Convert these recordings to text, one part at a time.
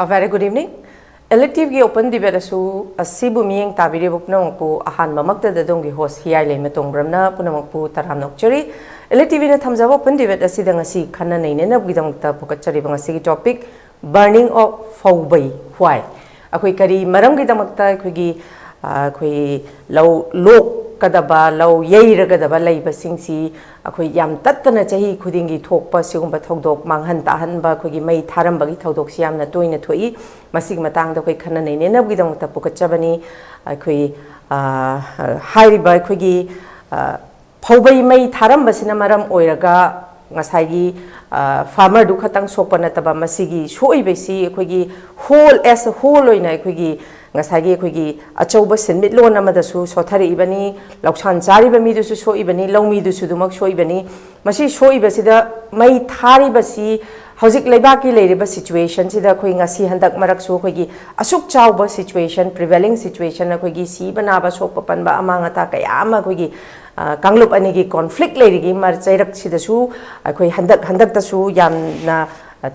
A very good evening. Elective gi open debate asu asibu miyeng tabiri bukna mangpu ahan mamakta dadong gi host hiai le metong bramna puna mangpu taram nokchari. Elective na thamjaba open debate asida ngasi khana nei ne nab gidamta pukachari bangasi gi topic burning of faubai why. Akoi kari maram gidamakta khogi khoi law lok kadaba law yeiragadaba leiba singsi akhoi yam tattana chahi khudingi thokpa sigumba thodok manghan tahan ba khogi mai tharam bagi thodok siam na toina thoi masig matang da khoi khana nei ne nab gidang ta pukachabani akhoi hairiba khogi phaubai mai tharam basina maram oiraga ngasai farmer du khatang sokpa nataba masigi soibesi khogi whole as a whole oina khogi ngasagi khogi achauba sinmit lon amadasu sothari ibani lauksan jari ba mi du su so ibani lawmi du su dumak so ibani masi so ibasida mai thari basi hojik leibaki leiriba situation sida khoi ngasi handak marak su khogi asuk chauba situation prevailing situation na khogi si banaba sokpa panba amanga ta kaya ama khogi kanglup ani gi conflict leirigi mar chairak sida su khoi handak ta su yamna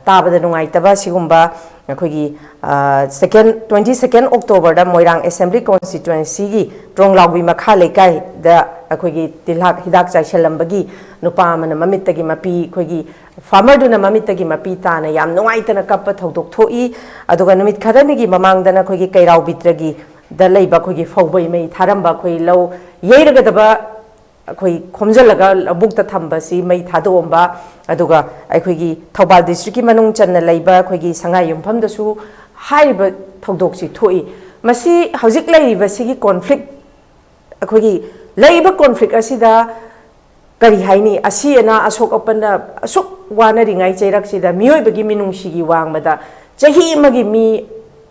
tabada nungai taba sigumba khogi second 22nd October da Moirang Assembly constituency gi tronglawbi makha lekai da khogi tilhak hidak chai selambagi nupa mana mamit tagi mapi khogi farmer du na mamit tagi mapi ta na yam nungai tana kappa thodok thoi aduga numit kharani gi mamang dana khogi kairau bitragi da leiba khogi faubai mai tharamba khoi law yeiraga daba khoi khomjalaga bukta thamba si mai thadomba aduga akhoi Thoubal district ki manung channa leiba khogi sangai yumpham da su haiba thodok si thoi masi hojik leiba sigi conflict akhoi leiba conflict asida kari haini asi ana asok apanda asok wana ringai chairak sida miyoi bagi minung sigi wangmada chahi magi mi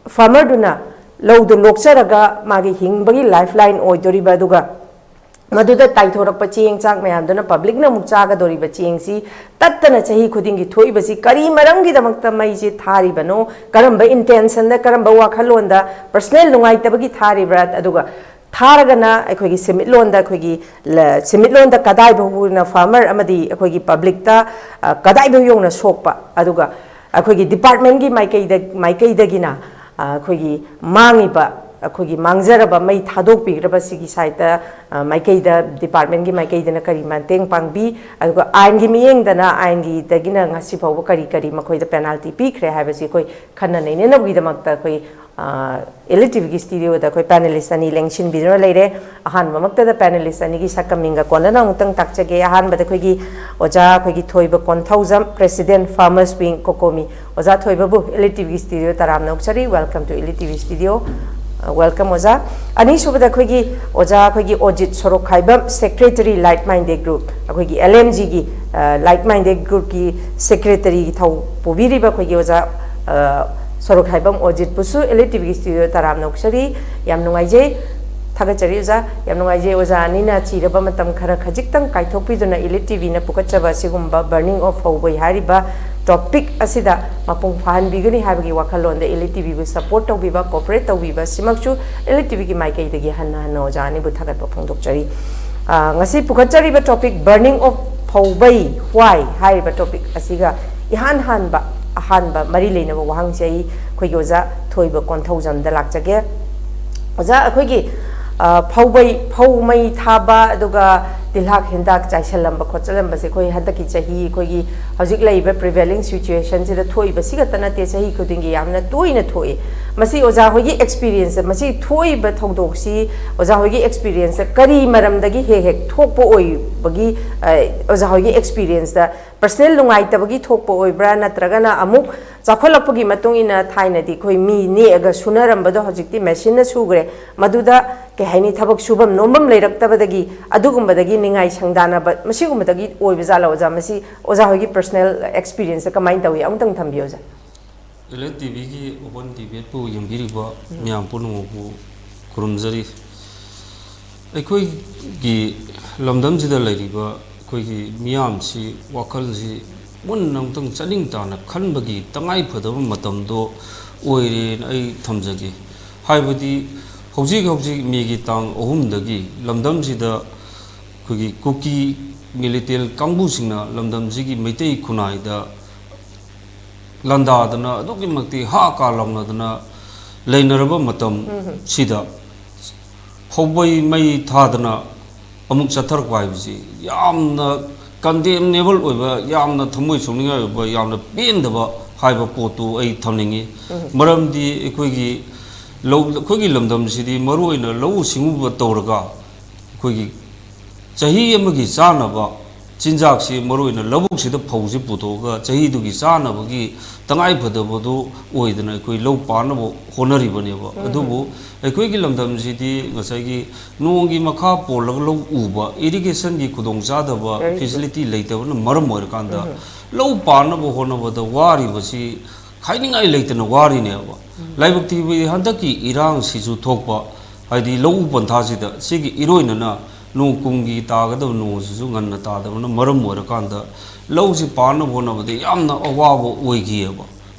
farmer duna lawdu lokcharaga magi hingbagi lifeline oidoriba aduga maduda taithorappa cheng chak mayamduna public na muk chaga doriba chengsi tattana chahi khudingi thoibasi kari maramgi damakta mai je thari bano karamba intention da karamba wakhalon da personal lungai tabagi thari brat aduga tharagana akhoi simit lon da akhoi simit lon da kadai bu na farmer amadi akhoi public ta kadai bu yong na sokpa aduga akhoi department gi maikai da gina akhoi mangiba akhoi mangjaraba mai thadok pigraba sigi saita maikaida department gi maikaida na kari manteng pangbi aduga ain gi miyeng dana ain gi dagina ngasi phaw kari makhoi da penalty pikre habasi koi khanna nei ne nabgi damakta koi elective gi studio da koi panelist ani lengshin bidro leire ahan mamakta da panelist ani gi sakaminga konana mutang takchage ahan bada koi gi oja koi gi thoiba konthaujam president farmers wing kokomi oja thoiba bu elective gi studio taram nokchari welcome to elective studio welcome oja ani subada khogi oja khogi ojit sorok khaibam secretary like minded group khogi LMG gi like minded group ki secretary thau pobiri ba khogi oja sorok khaibam ojit pusu elective gi studio taram noksari yam nungai je thagachari oja yam nungai je oja ani na chiraba matam khara khajiktang kaithokpi duna elective na pukachaba sigumba burning of haubai hariba topic asida mapung fahan bigani habagi wakhalon da elective bu support tawbiba cooperate tawbiba simakchu elective gi maikai dagi hanna no jani bu thagat ba phongdokchari ngasi pukachari ba topic burning of phaubai why hai ba topic asiga ihan han ba mari leina ba wahang chai khoi oja thoiba konthaujam da lakchage oja akhoi gi phaubai phau mai thaba aduga tilhak hindak chaisalamba khochalamba se khoi hadaki chahi khoi gi hojik leiba prevailing situation sida thoi basiga tana te chahi khudingi yamna toina thoi masi oja hogi experience masi thoi ba thodok si oja hogi experience kari maram dagi he thokpo oi bagi oja hogi experience da personal lungai tabagi thokpo oi bra natragana amuk chakholapagi matungina thaina di khoi mi ne aga sunaramba do hojikti machine na sugre maduda ke haini thabak subam nombam leiraktabadagi adugumbadagi ningai sangdana ba masigumbadagi oibajala oja masi oja hogi personal experience kamain tawi amtang thambioja elective gi open debate pu yambiriba myam punu bu kurumjari ekoi gi lamdam jida leiriba koi gi myam si wakal ji mun nang tang chaning ta na khanbagi tangai phadaba matam do oire ai thamjagi haibadi hojik mi gi tang ohum dagi lamdam jida koi gi kuki militel kangbu singna lamdam ji gi meitei khunai da ꯂꯟꯗꯥꯗꯅ ꯑꯗꯨꯛꯀꯤ ꯃꯇꯤꯛ ꯍꯥ ꯀꯥ ꯂꯥꯎꯅꯗꯅ ꯂꯩꯅꯔꯕ ꯃꯇꯝ ꯁꯤꯗ ꯐꯧꯕꯩ ꯃꯩ ꯊꯥꯗꯅ ꯑꯃꯨꯛ ꯆꯠꯊꯔꯛꯄ ꯍꯥꯏꯕꯁꯤ ꯌꯥꯝꯅ ꯀꯟꯗꯦꯝꯅꯦꯕꯜ ꯑꯣꯏꯕ ꯌꯥꯝꯅ ꯊꯃꯣꯏ ꯁꯣꯛꯅꯤꯡꯉꯥꯏ ꯑꯣꯏꯕ ꯌꯥꯝꯅ ꯄꯦꯟꯗꯕ ꯍꯥꯏꯕ ꯄꯣꯠꯇꯨ ꯑꯩ ꯊꯝꯅꯤꯡꯉꯤ ꯃꯔꯝꯗꯤ ꯑꯩꯈꯣꯏꯒꯤ ꯂꯝꯗꯝꯁꯤꯗꯤ ꯃꯔꯨꯑꯣꯏꯅ ꯂꯧꯎ ꯁꯤꯡꯎꯕ ꯇꯧꯔꯒ ꯑꯩꯈꯣꯏꯒꯤ ꯆꯍꯤ ꯑꯃꯒꯤ ꯆꯥꯅꯕ ꯆꯤꯟꯖꯥꯛꯁꯤ ꯃꯔꯨꯑꯣꯏꯅ ꯂꯧꯕꯨꯛꯁꯤꯗ ꯐꯧꯁꯤ ꯄꯨꯊꯣꯛꯑꯒ ꯆꯍꯤꯗꯨꯒꯤ ꯆꯥꯅꯕꯒꯤ ꯇꯉꯥꯏꯐꯗꯕꯗꯨ ꯑꯣꯏꯗꯅ ꯑꯩꯈꯣꯏ ꯂꯧ ꯄꯥꯟꯅꯕ ꯍꯣꯠꯅꯔꯤꯕꯅꯦꯕ ꯑꯗꯨꯕꯨ ꯑꯩꯈꯣꯏꯒꯤ ꯂꯝꯗꯝꯁꯤꯗꯤ ꯉꯁꯥꯏꯒꯤ ꯅꯣꯡꯒꯤ ꯃꯈꯥ ꯄꯣꯜꯂꯒ ꯂꯧ ꯎꯕ ꯏꯔꯤꯒꯦꯁꯟꯒꯤ ꯈꯨꯗꯣꯡꯆꯥꯗꯕ ꯐꯦꯁꯤꯂꯤꯇꯤ ꯂꯩꯇꯕꯅ ꯃꯔꯝ ꯑꯣꯏꯔꯀꯥꯟꯗ ꯂꯧ ꯄꯥꯟꯅꯕ ꯍꯣꯠꯅꯕꯗ ꯋꯥꯔꯤꯕꯁꯤ ꯈꯥꯏꯅꯤꯡꯉꯥꯏ ꯂꯩꯇꯅ ꯋꯥꯔꯤꯅꯦꯕ ꯂꯥꯏꯕꯛ ꯊꯤꯕꯗꯤ ꯍꯟꯗꯛꯀꯤ ꯏꯔꯥꯡꯁꯤꯁꯨ ꯊꯣꯛꯄ ꯍꯥꯏꯗꯤ ꯂꯧꯎ ꯄꯟꯊꯥꯁꯤꯗ ꯁꯤꯒꯤ ꯏꯔꯣꯏꯅꯅ ꯅꯣꯡ ꯀꯨꯝꯒꯤ ꯇꯥꯒꯗꯕ ꯅꯣꯡꯁꯤꯁꯨ ꯉꯟꯅ ꯇꯥꯗꯕꯅ ꯃꯔꯝ ꯑꯣꯏꯔꯀꯥꯟꯗ ꯂꯧꯁꯤ ꯄꯥꯟꯅꯕ ꯍꯣꯠꯅꯕꯗ ꯌꯥꯝꯅ ꯑꯋꯥꯕ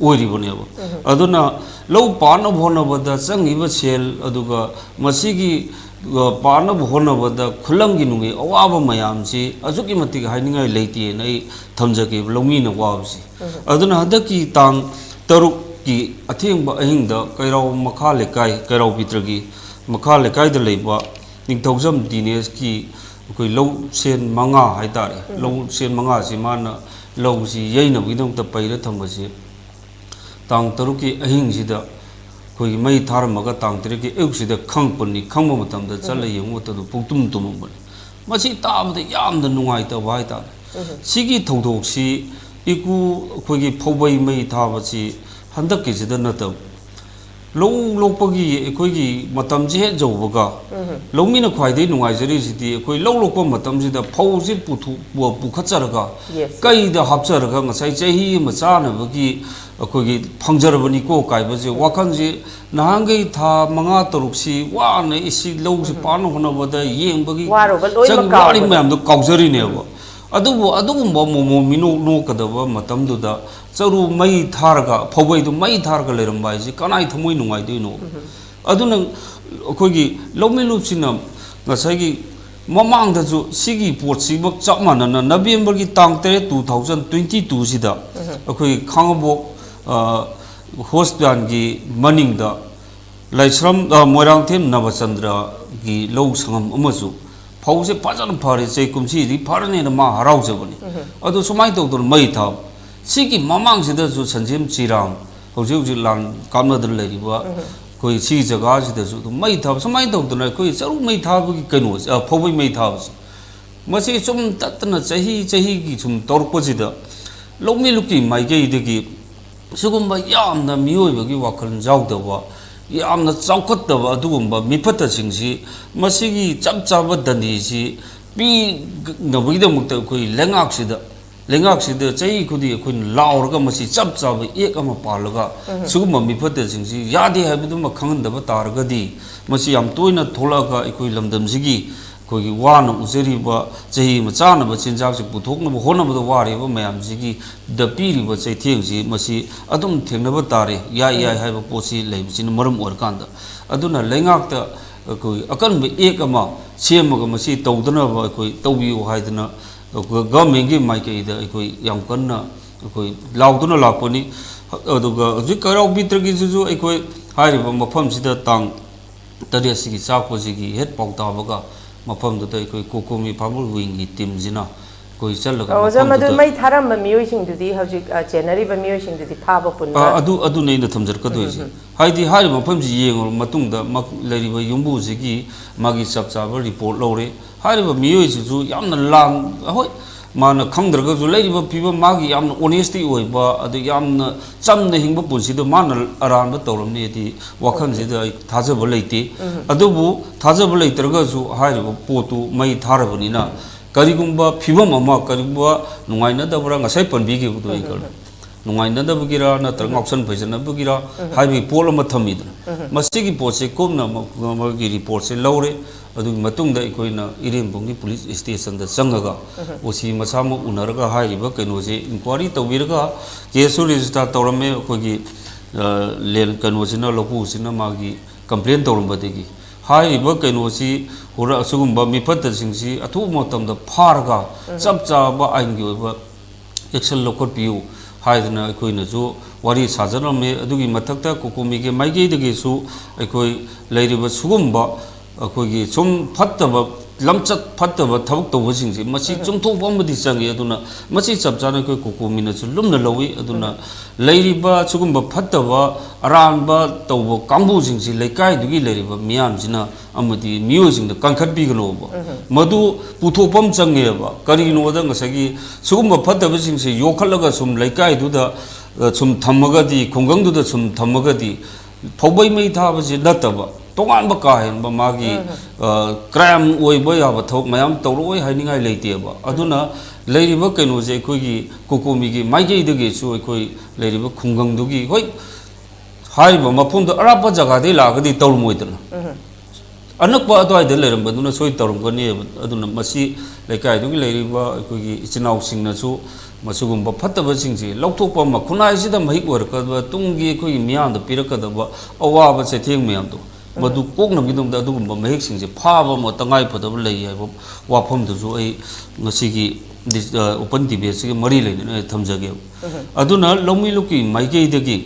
ꯑꯣꯏꯔꯤꯕꯅꯦꯕ ꯑꯗꯨꯅ ꯂꯧ ꯄꯥꯟꯅꯕ ꯍꯣꯠꯅꯕꯗ ꯆꯪꯉꯤꯕ ꯁꯦꯜ ꯑꯗꯨꯒ ꯃꯁꯤꯒꯤ ꯄꯥꯟꯅꯕ ꯍꯣꯠꯅꯕꯗ ꯈꯨꯂꯪꯒꯤ ꯅꯨꯡꯒꯤ ꯑꯋꯥꯕ ꯃꯌꯥꯝꯁꯤ ꯑꯁꯨꯛꯀꯤ ꯃꯇꯤꯛ ꯍꯥꯏꯅꯤꯡꯉꯥꯏ ꯂꯩꯇꯦꯅ ꯑꯩ ꯊꯝꯖꯒꯦꯕ ꯂꯧꯃꯤꯅ ꯋꯥꯕꯁꯤ ꯑꯗꯨꯅ ꯍꯟꯗꯛꯀꯤ ꯇꯥꯡ 6ꯀꯤ ꯑꯊꯦꯡꯕ ꯑꯍꯤꯡꯗ ꯀꯩꯔꯥꯎ ꯃꯈꯥ ꯂꯩꯀꯥꯏ ꯀꯩꯔꯥꯎ ꯕꯤꯇ꯭ꯔꯒꯤ ꯃꯈꯥ ꯂꯩꯀꯥꯏꯗ ꯂꯩꯕ ꯅꯤꯡꯊꯧꯖꯝ ꯗꯤꯅꯦꯁꯀꯤ ꯑꯩꯈꯣꯏ ꯂꯧ ꯁꯦꯟ 5 ꯍꯥꯏꯇꯥꯔꯦ ꯂꯧ ꯁꯦꯟ 5ꯁꯤ ꯃꯥꯅ ꯂꯧꯁꯤ ꯌꯩꯅꯕꯒꯤꯗꯃꯛꯇ ꯄꯩꯔ ꯊꯝꯕꯁꯤ ꯇꯥꯡ 6ꯀꯤ ꯑꯍꯤꯡꯁꯤꯗ ꯑꯩꯈꯣꯏꯒꯤ ꯃꯩ ꯊꯥꯔꯝꯃꯒ ꯇꯥꯡ 7ꯀꯤ ꯑꯌꯨꯛꯁꯤꯗ ꯈꯪꯕ ꯃꯇꯝꯗ ꯆꯠꯂ ꯌꯦꯡꯕ ꯃꯇꯝꯗ ꯄꯨꯡꯇꯨꯝ ꯇꯨꯝꯃꯝꯕꯅꯤ ꯃꯁꯤ ꯇꯥꯕꯗ ꯌꯥꯝꯅ ꯅꯨꯡꯉꯥꯏꯇꯕ ꯍꯥꯏꯇꯥꯔꯦ ꯁꯤꯒꯤ ꯊꯧꯗꯣꯛꯁꯤ ꯑꯩꯈꯣꯏꯒꯤ ꯐꯧꯕꯩ ꯃꯩ ꯊꯥꯕꯁꯤ ꯍꯟꯗꯛꯀꯤꯁꯤꯗ ꯅꯠꯇꯕ ꯂꯧ ꯂꯣꯛꯄꯒꯤ ꯑꯩꯈꯣꯏꯒꯤ ꯃꯇꯝꯁꯤ ꯍꯦꯛ ꯌꯧꯕꯒ ꯂꯧꯃꯤꯅ ꯈ꯭ꯋꯥꯏꯗꯒꯤ ꯅꯨꯡꯉꯥꯏꯖꯔꯤꯁꯤꯗꯤ ꯑꯩꯈꯣꯏ ꯂꯧ ꯂꯣꯛꯄ ꯃꯇꯝꯁꯤꯗ ꯐꯧꯁꯤ ꯄꯨꯈꯠꯆꯔꯒ ꯀꯩꯗ ꯍꯥꯞꯆꯔꯒ ꯉꯁꯥꯏ ꯆꯍꯤ ꯑꯃ ꯆꯥꯅꯕꯒꯤ ꯑꯩꯈꯣꯏꯒꯤ ꯐꯪꯖꯔꯕꯅꯤꯀꯣ ꯀꯥꯏꯕꯁꯦ ꯋꯥꯈꯜꯁꯤ ꯅꯍꯥꯟꯒꯩ ꯊꯥ 5-6ꯁꯤ ꯋꯥꯅ ꯏꯁꯤ ꯂꯧꯁꯤ ꯄꯥꯟꯅ ꯍꯣꯠꯅꯕꯗ ꯌꯦꯡꯕꯒꯤ ꯋꯥꯔꯤ ꯃꯌꯥꯝꯗꯣ ꯀꯥꯎꯖꯔꯤꯅꯦꯕ ꯑꯗꯨꯕꯨ ꯑꯗꯨꯒꯨꯝꯕ ꯃꯣꯃꯣ ꯃꯤꯅꯣꯛ ꯅꯣꯛꯀꯗꯕ ꯃꯇꯝꯗꯨꯗ ꯆꯔꯨ ꯃꯩ ꯊꯥꯔꯒ ꯐꯧꯕꯩꯗꯨ ꯃꯩ ꯊꯥꯔꯒ ꯂꯩꯔꯝꯕ ꯍꯥꯏꯁꯤ ꯀꯅꯥꯏ ꯊꯃꯣꯏ ꯅꯨꯡꯉꯥꯏꯗꯣꯏꯅꯣ ꯑꯗꯨꯅ ꯑꯩꯈꯣꯏꯒꯤ ꯂꯧꯃꯤꯂꯨꯞꯁꯤꯅ ꯉꯁꯥꯏꯒꯤ ꯃꯃꯥꯡꯗꯁꯨ ꯁꯤꯒꯤ ꯄꯣꯠꯁꯤꯃꯛ ꯆꯞ ꯃꯥꯟꯅꯅ ꯅꯕꯦꯝꯕꯔꯒꯤ ꯇꯥꯡ 8, 2022ꯁꯤꯗ ꯑꯩꯈꯣꯏꯒꯤ ꯈꯥꯡꯉꯕꯣꯛ ꯍꯣꯁꯄꯤꯇꯥꯜꯒꯤ ꯃꯅꯤꯡꯗ ꯂꯥꯏꯁ꯭ꯔꯝ ꯃꯣꯏꯔꯥꯡꯊꯦꯝ ꯅꯕꯆꯟꯗ꯭ꯔꯒꯤ ꯂꯧ ꯁꯪꯉꯝ ꯑꯃꯁꯨ ꯐꯧꯁꯦ ꯐꯖꯅ ꯐꯔꯦ ꯆꯩ ꯀꯨꯝꯁꯤꯗꯤ ꯐꯔꯅꯦꯅ ꯃꯥ ꯍꯔꯥꯎꯖꯕꯅꯤ ꯑꯗꯨ ꯁꯨꯃꯥꯏꯅ ꯇꯧꯗꯅ ꯃꯩ ꯊꯥꯕ ꯁꯤꯒꯤ ꯃꯃꯥꯡꯁꯤꯗꯁꯨ ꯁꯟꯖꯦꯝ ꯆꯤꯔꯥꯡ ꯍꯧꯖꯤꯛ ꯂꯥꯟ ꯀꯥꯞꯅꯗꯅ ꯂꯩꯔꯤꯕ ꯑꯩꯈꯣꯏ ꯁꯤꯒꯤ ꯖꯒꯥꯁꯤꯗꯁꯨ ꯑꯗꯨꯝ ꯃꯩ ꯊꯥꯕ ꯁꯨꯃꯥꯏꯅ ꯇꯧꯗꯅ ꯑꯩꯈꯣꯏ ꯆꯔꯨ ꯃꯩ ꯊꯥꯕꯒꯤ ꯀꯩꯅꯣꯁꯦ ꯐꯧꯕꯩ ꯃꯩ ꯊꯥꯕꯁꯤ ꯃꯁꯤ ꯁꯨꯝ ꯇꯠꯇꯅ ꯆꯍꯤꯒꯤ ꯁꯨꯝ ꯇꯧꯔꯛꯄꯁꯤꯗ ꯂꯧꯃꯤꯂꯨꯞꯀꯤ ꯃꯥꯏꯀꯩꯗꯒꯤ ꯁꯤꯒꯨꯝꯕ ꯌꯥꯝꯅ ꯃꯤꯑꯣꯏꯕꯒꯤ ꯋꯥꯈꯜ ꯌꯥꯎꯗꯕ ꯌꯥꯝꯅ ꯆꯥꯎꯈꯠꯇꯕ ꯑꯗꯨꯒꯨꯝꯕ ꯃꯤꯐꯠꯇꯁꯤꯡꯁꯤ ꯃꯁꯤꯒꯤ ꯆꯞ ꯆꯥꯕ ꯗꯟꯗꯤꯁꯤ ꯄꯤꯅꯕꯒꯤꯗꯃꯛꯇ ꯑꯩꯈꯣꯏ ꯂꯩꯉꯥꯛꯁꯤꯗ ꯆꯍꯤ ꯈꯨꯗꯤꯡ ꯑꯩꯈꯣꯏꯅ ꯂꯥꯎꯔꯒ ꯃꯁꯤ ꯆꯞ ꯆꯥꯕ ꯑꯦꯛ ꯑꯃ ꯄꯥꯜꯂꯒ ꯁꯤꯒꯨꯝꯕ ꯃꯤꯐꯠꯇꯁꯤꯡꯁꯤ ꯌꯥꯗꯦ ꯍꯥꯏꯕꯗꯨꯃ ꯈꯪꯍꯟꯗꯕ ꯇꯥꯔꯒꯗꯤ ꯃꯁꯤ ꯌꯥꯝ ꯇꯣꯏꯅ ꯊꯣꯛꯂꯛꯑꯒ ꯑꯩꯈꯣꯏ ꯂꯝꯗꯝꯁꯤꯒꯤ ꯑꯩꯈꯣꯏꯒꯤ ꯋꯥꯅ ꯎꯖꯔꯤꯕ ꯆꯍꯤ ꯑꯃ ꯆꯥꯅꯕ ꯆꯤꯟꯖꯥꯛꯁꯤ ꯄꯨꯊꯣꯛꯅꯕ ꯍꯣꯠꯅꯕꯗ ꯋꯥꯔꯤꯕ ꯃꯌꯥꯝꯁꯤꯒꯤꯗ ꯄꯤꯔꯤꯕ ꯆꯩꯊꯦꯡꯁꯤ ꯃꯁꯤ ꯑꯗꯨꯝ ꯊꯦꯡꯅꯕ ꯇꯥꯔꯦ ꯌꯥꯏ ꯍꯥꯏꯕ ꯄꯣꯠꯁꯤ ꯂꯩꯕꯁꯤꯅ ꯃꯔꯝ ꯑꯣꯏꯔꯀꯥꯟꯗ ꯑꯗꯨꯅ ꯂꯩꯉꯥꯛꯇ ꯑꯩꯈꯣꯏ ꯑꯀꯟꯕ ꯑꯦꯛ ꯑꯃ ꯁꯦꯝꯃꯒ ꯃꯁꯤ ꯇꯧꯗꯅꯕ ꯑꯩꯈꯣꯏ ꯇꯧꯕꯤꯌꯨ ꯍꯥꯏꯗꯅ ꯒꯚꯔꯟꯃꯦꯟꯠꯒꯤ ꯃꯥꯏꯀꯩꯗ ꯑꯩꯈꯣꯏ ꯌꯥꯝ ꯀꯟꯅ ꯑꯩꯈꯣꯏ ꯂꯥꯎꯗꯨꯅ ꯂꯥꯛꯄꯅꯤ ꯑꯗꯨꯒ ꯍꯧꯖꯤꯛ ꯀꯩꯔꯥꯎ ꯕꯤꯇ꯭ꯔꯒꯤꯁꯤꯁꯨ ꯑꯩꯈꯣꯏ ꯍꯥꯏꯔꯤꯕ ꯃꯐꯝꯁꯤꯗ ꯇꯥꯡ 8ꯁꯤꯒꯤ ꯆꯥꯛꯄꯁꯤꯒꯤ ꯍꯦꯛ ꯄꯥꯎ ꯇꯥꯕꯒ ꯃꯐꯝꯗꯨꯗ ꯑꯩꯈꯣꯏ ꯀꯣꯀꯣꯃꯤ ꯐꯥꯔꯃꯔ ꯋꯤꯡꯒꯤ ꯇꯤꯝꯁꯤꯅ ꯑꯩꯈꯣꯏ ꯆꯠꯂꯒ ꯃꯗꯨ ꯃꯩ ꯊꯥꯔꯝꯕ ꯃꯤꯑꯣꯏꯁꯤꯡꯗꯨꯗꯤ ꯍꯧꯖꯤꯛ ꯆꯦꯟꯅꯔꯤꯕ ꯃꯤꯑꯣꯏꯁꯤꯡꯗꯨꯗꯤ ꯐꯥꯕ ꯄꯨꯟꯕ ꯑꯗꯨꯅ ꯑꯩꯅ ꯊꯝꯖꯔꯛꯀꯗꯣꯏꯁꯦ ꯍꯥꯏꯗꯤ ꯍꯥꯏꯔꯤꯕ ꯃꯐꯝꯁꯤ ꯌꯦꯡꯉꯨꯔꯕ ꯃꯇꯨꯡꯗ ꯂꯩꯔꯤꯕ ꯌꯨꯝꯕꯨꯁꯤꯒꯤ ꯃꯥꯒꯤ ꯆꯞ ꯆꯥꯕ ꯔꯤꯄꯣꯔꯠ ꯂꯧꯔꯦ ꯍꯥꯏꯔꯤꯕ ꯃꯤꯑꯣꯏꯁꯤꯁꯨ ꯌꯥꯝꯅ ꯍꯣꯏ ꯃꯥꯅ ꯈꯪꯗ꯭ꯔꯒꯁꯨ ꯂꯩꯔꯤꯕ ꯐꯤꯕꯝ ꯃꯥꯒꯤ ꯌꯥꯝꯅ ꯑꯣꯅꯦꯁꯇꯤ ꯑꯣꯏꯕ ꯑꯗ ꯌꯥꯝꯅ ꯆꯝꯅ ꯍꯤꯡꯕ ꯄꯨꯟꯁꯤꯗ ꯃꯥꯅ ꯑꯔꯥꯟꯕ ꯇꯧꯔꯝꯅꯤꯗꯤ ꯋꯥꯈꯜꯁꯤꯗ ꯑꯩ ꯊꯥꯖꯕ ꯂꯩꯇꯦ ꯑꯗꯨꯕꯨ ꯊꯥꯖꯕ ꯂꯩꯇ꯭ꯔꯒꯁꯨ ꯍꯥꯏꯔꯤꯕ ꯄꯣꯠꯇꯨ ꯃꯩ ꯊꯥꯔꯕꯅꯤꯅ ꯀꯔꯤꯒꯨꯝꯕ ꯐꯤꯕꯝ ꯑꯃ ꯀꯔꯤꯒꯨꯝꯕ ꯅꯨꯡꯉꯥꯏꯅꯗꯕ꯭ꯔꯥ ꯉꯁꯥꯏ ꯄꯟꯕꯤꯈꯤꯕꯗꯣ ꯑꯩ ꯅꯨꯡꯉꯥꯏꯅꯗꯕꯒꯤꯔ ꯅꯠꯇ꯭ꯔꯒ ꯉꯥꯎꯁꯟ ꯐꯩꯖꯅꯕꯒꯤꯔ ꯍꯥꯏꯕꯒꯤ ꯄꯣꯠ ꯑꯃ ꯊꯝꯃꯤꯗꯅ ꯃꯁꯤꯒꯤ ꯄꯣꯠꯁꯦ ꯀꯨꯞꯅ ꯃꯣꯏꯒꯤ ꯔꯤꯄꯣꯔꯠꯁꯦ ꯂꯧꯔꯦ ꯑꯗꯨꯒꯤ ꯃꯇꯨꯡꯗ ꯑꯩꯈꯣꯏꯅ ꯏꯔꯦꯡꯕꯝꯒꯤ ꯄꯨꯂꯤꯁ ꯁ꯭ꯇꯦꯁꯟꯗ ꯆꯪꯉꯒ ꯑꯣꯁꯤ ꯃꯁꯥꯃꯛ ꯎꯅꯔꯒ ꯍꯥꯏꯔꯤꯕ ꯀꯩꯅꯣꯁꯦ ꯏꯟꯀ꯭ꯋꯥꯏꯔꯤ ꯇꯧꯕꯤꯔꯒ ꯀꯦꯁꯁꯨ ꯔꯦꯖꯤꯁꯇꯥꯔ ꯇꯧꯔꯝꯃꯦ ꯑꯩꯈꯣꯏꯒꯤ ꯀꯩꯅꯣꯁꯤꯅ ꯂꯧꯄꯨꯁꯤꯅ ꯃꯥꯒꯤ ꯀꯝꯄ꯭ꯂꯦꯟ ꯇꯧꯔꯝꯕꯗꯒꯤ ꯍꯥꯏꯔꯤꯕ ꯀꯩꯅꯣꯁꯤ ꯑꯁꯤꯒꯨꯝꯕ ꯃꯤꯐꯠꯇꯁꯤꯡꯁꯤ ꯑꯊꯨꯕ ꯃꯇꯝꯗ ꯐꯥꯔꯒ ꯆꯞ ꯆꯥꯕ ꯑꯥꯏꯟꯒꯤ ꯑꯣꯏꯕ ꯑꯦꯛꯁꯟ ꯂꯧꯈꯠꯄꯤꯌꯨ हाइदना अखोइनजु वारी साजरमे अदुगी मथक्ता कोकोमीगे माइगेदगेसु अखोइ लैरिबा सुगुम्बा अखोइगी सुम फत्तबा लमचत फत्तबा थबक तौबसिंगसे मसी चुंथोपा अमदि चंगे अदुना मसी चपचाना अखोइ कोकोमीनसु लुमना लौई अदुना लैरिबा सुगुम्बा फत्तबा अरानबा तौबा कांबुसिंगसे लैकाइदुगी लैरिबा मियामसिना अमदि मियोसिंगदा कंखटबिगनोबा मदु पुथोपम चंगेबा करिनोदा ngsaigi sugumba fattabasingse yokhalaga sum laikaiduda sum thamagadi khonggangduda sum thamagadi phaubai mai thabasi nataba tonganba kahenba magi crime oiba yaba thok mayam tawroi hainingai leiteba aduna leiriba kainoje koigi kokomi gi maigei dege su koi leiriba khonggangdugi hoi haiba mapumda arapa jaga de lagadi tawmoidana अनक्पा अदवाइदा लेरंबदुना सोइ तौरंगनी अदुना मसी लेकाइदुगी लेरिबा अखोगी इचिनाउसिंगनासु मसुगुम्बा फत्तबसिंगसि लौथोकपा मखुनाइसिदा महिक वरकदबा तुंगी अखोगी मियामदा पिरकदबा अवाबा चेथेंग मियामदो मदु कोकनबिदुमदा अदुगुम्बा महिकसिंगसि फाबा म तंगाइ फदबा लई हाइबा वाफमदुसु अई ngasiगी open डिबेटसिगी मरि लेने थमजगे अदुना लौमिलुकी माइगेदगी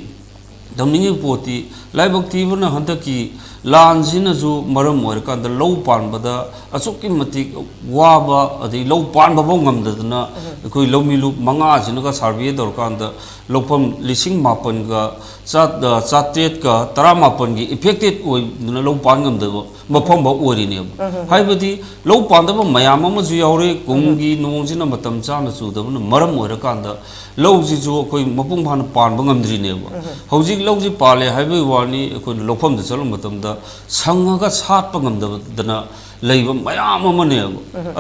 दमनिंगी पोती लाइबक तीबना हंदकी लानसिनजु मरम ओरकांद लौ पानबदा असुकी मतिक वाबा अदि लौ पानबबो ngamdadna अखोइ लौमिलु मंगा सिनगा सर्वे दरकांद लोफम लिसिंग मापन का चातेत का तरा मापन की इफेक्टेड ओइदना लौ पान ngamdabo मफम बा ओरिने हाइबदि लौ पानदब मयाम अमजु यावरे कुंगी नोंजिना मतम चाना चुदबना मरम ओरकांद लौजिजु अखोइ मपुंग फान पानबा ngamdriनेबा हौजिक लौजि पाले हाइबै वानी अखोइ लोफम द चलो मतमदा संगगा सातपा ngamdabdana leiba mayam amane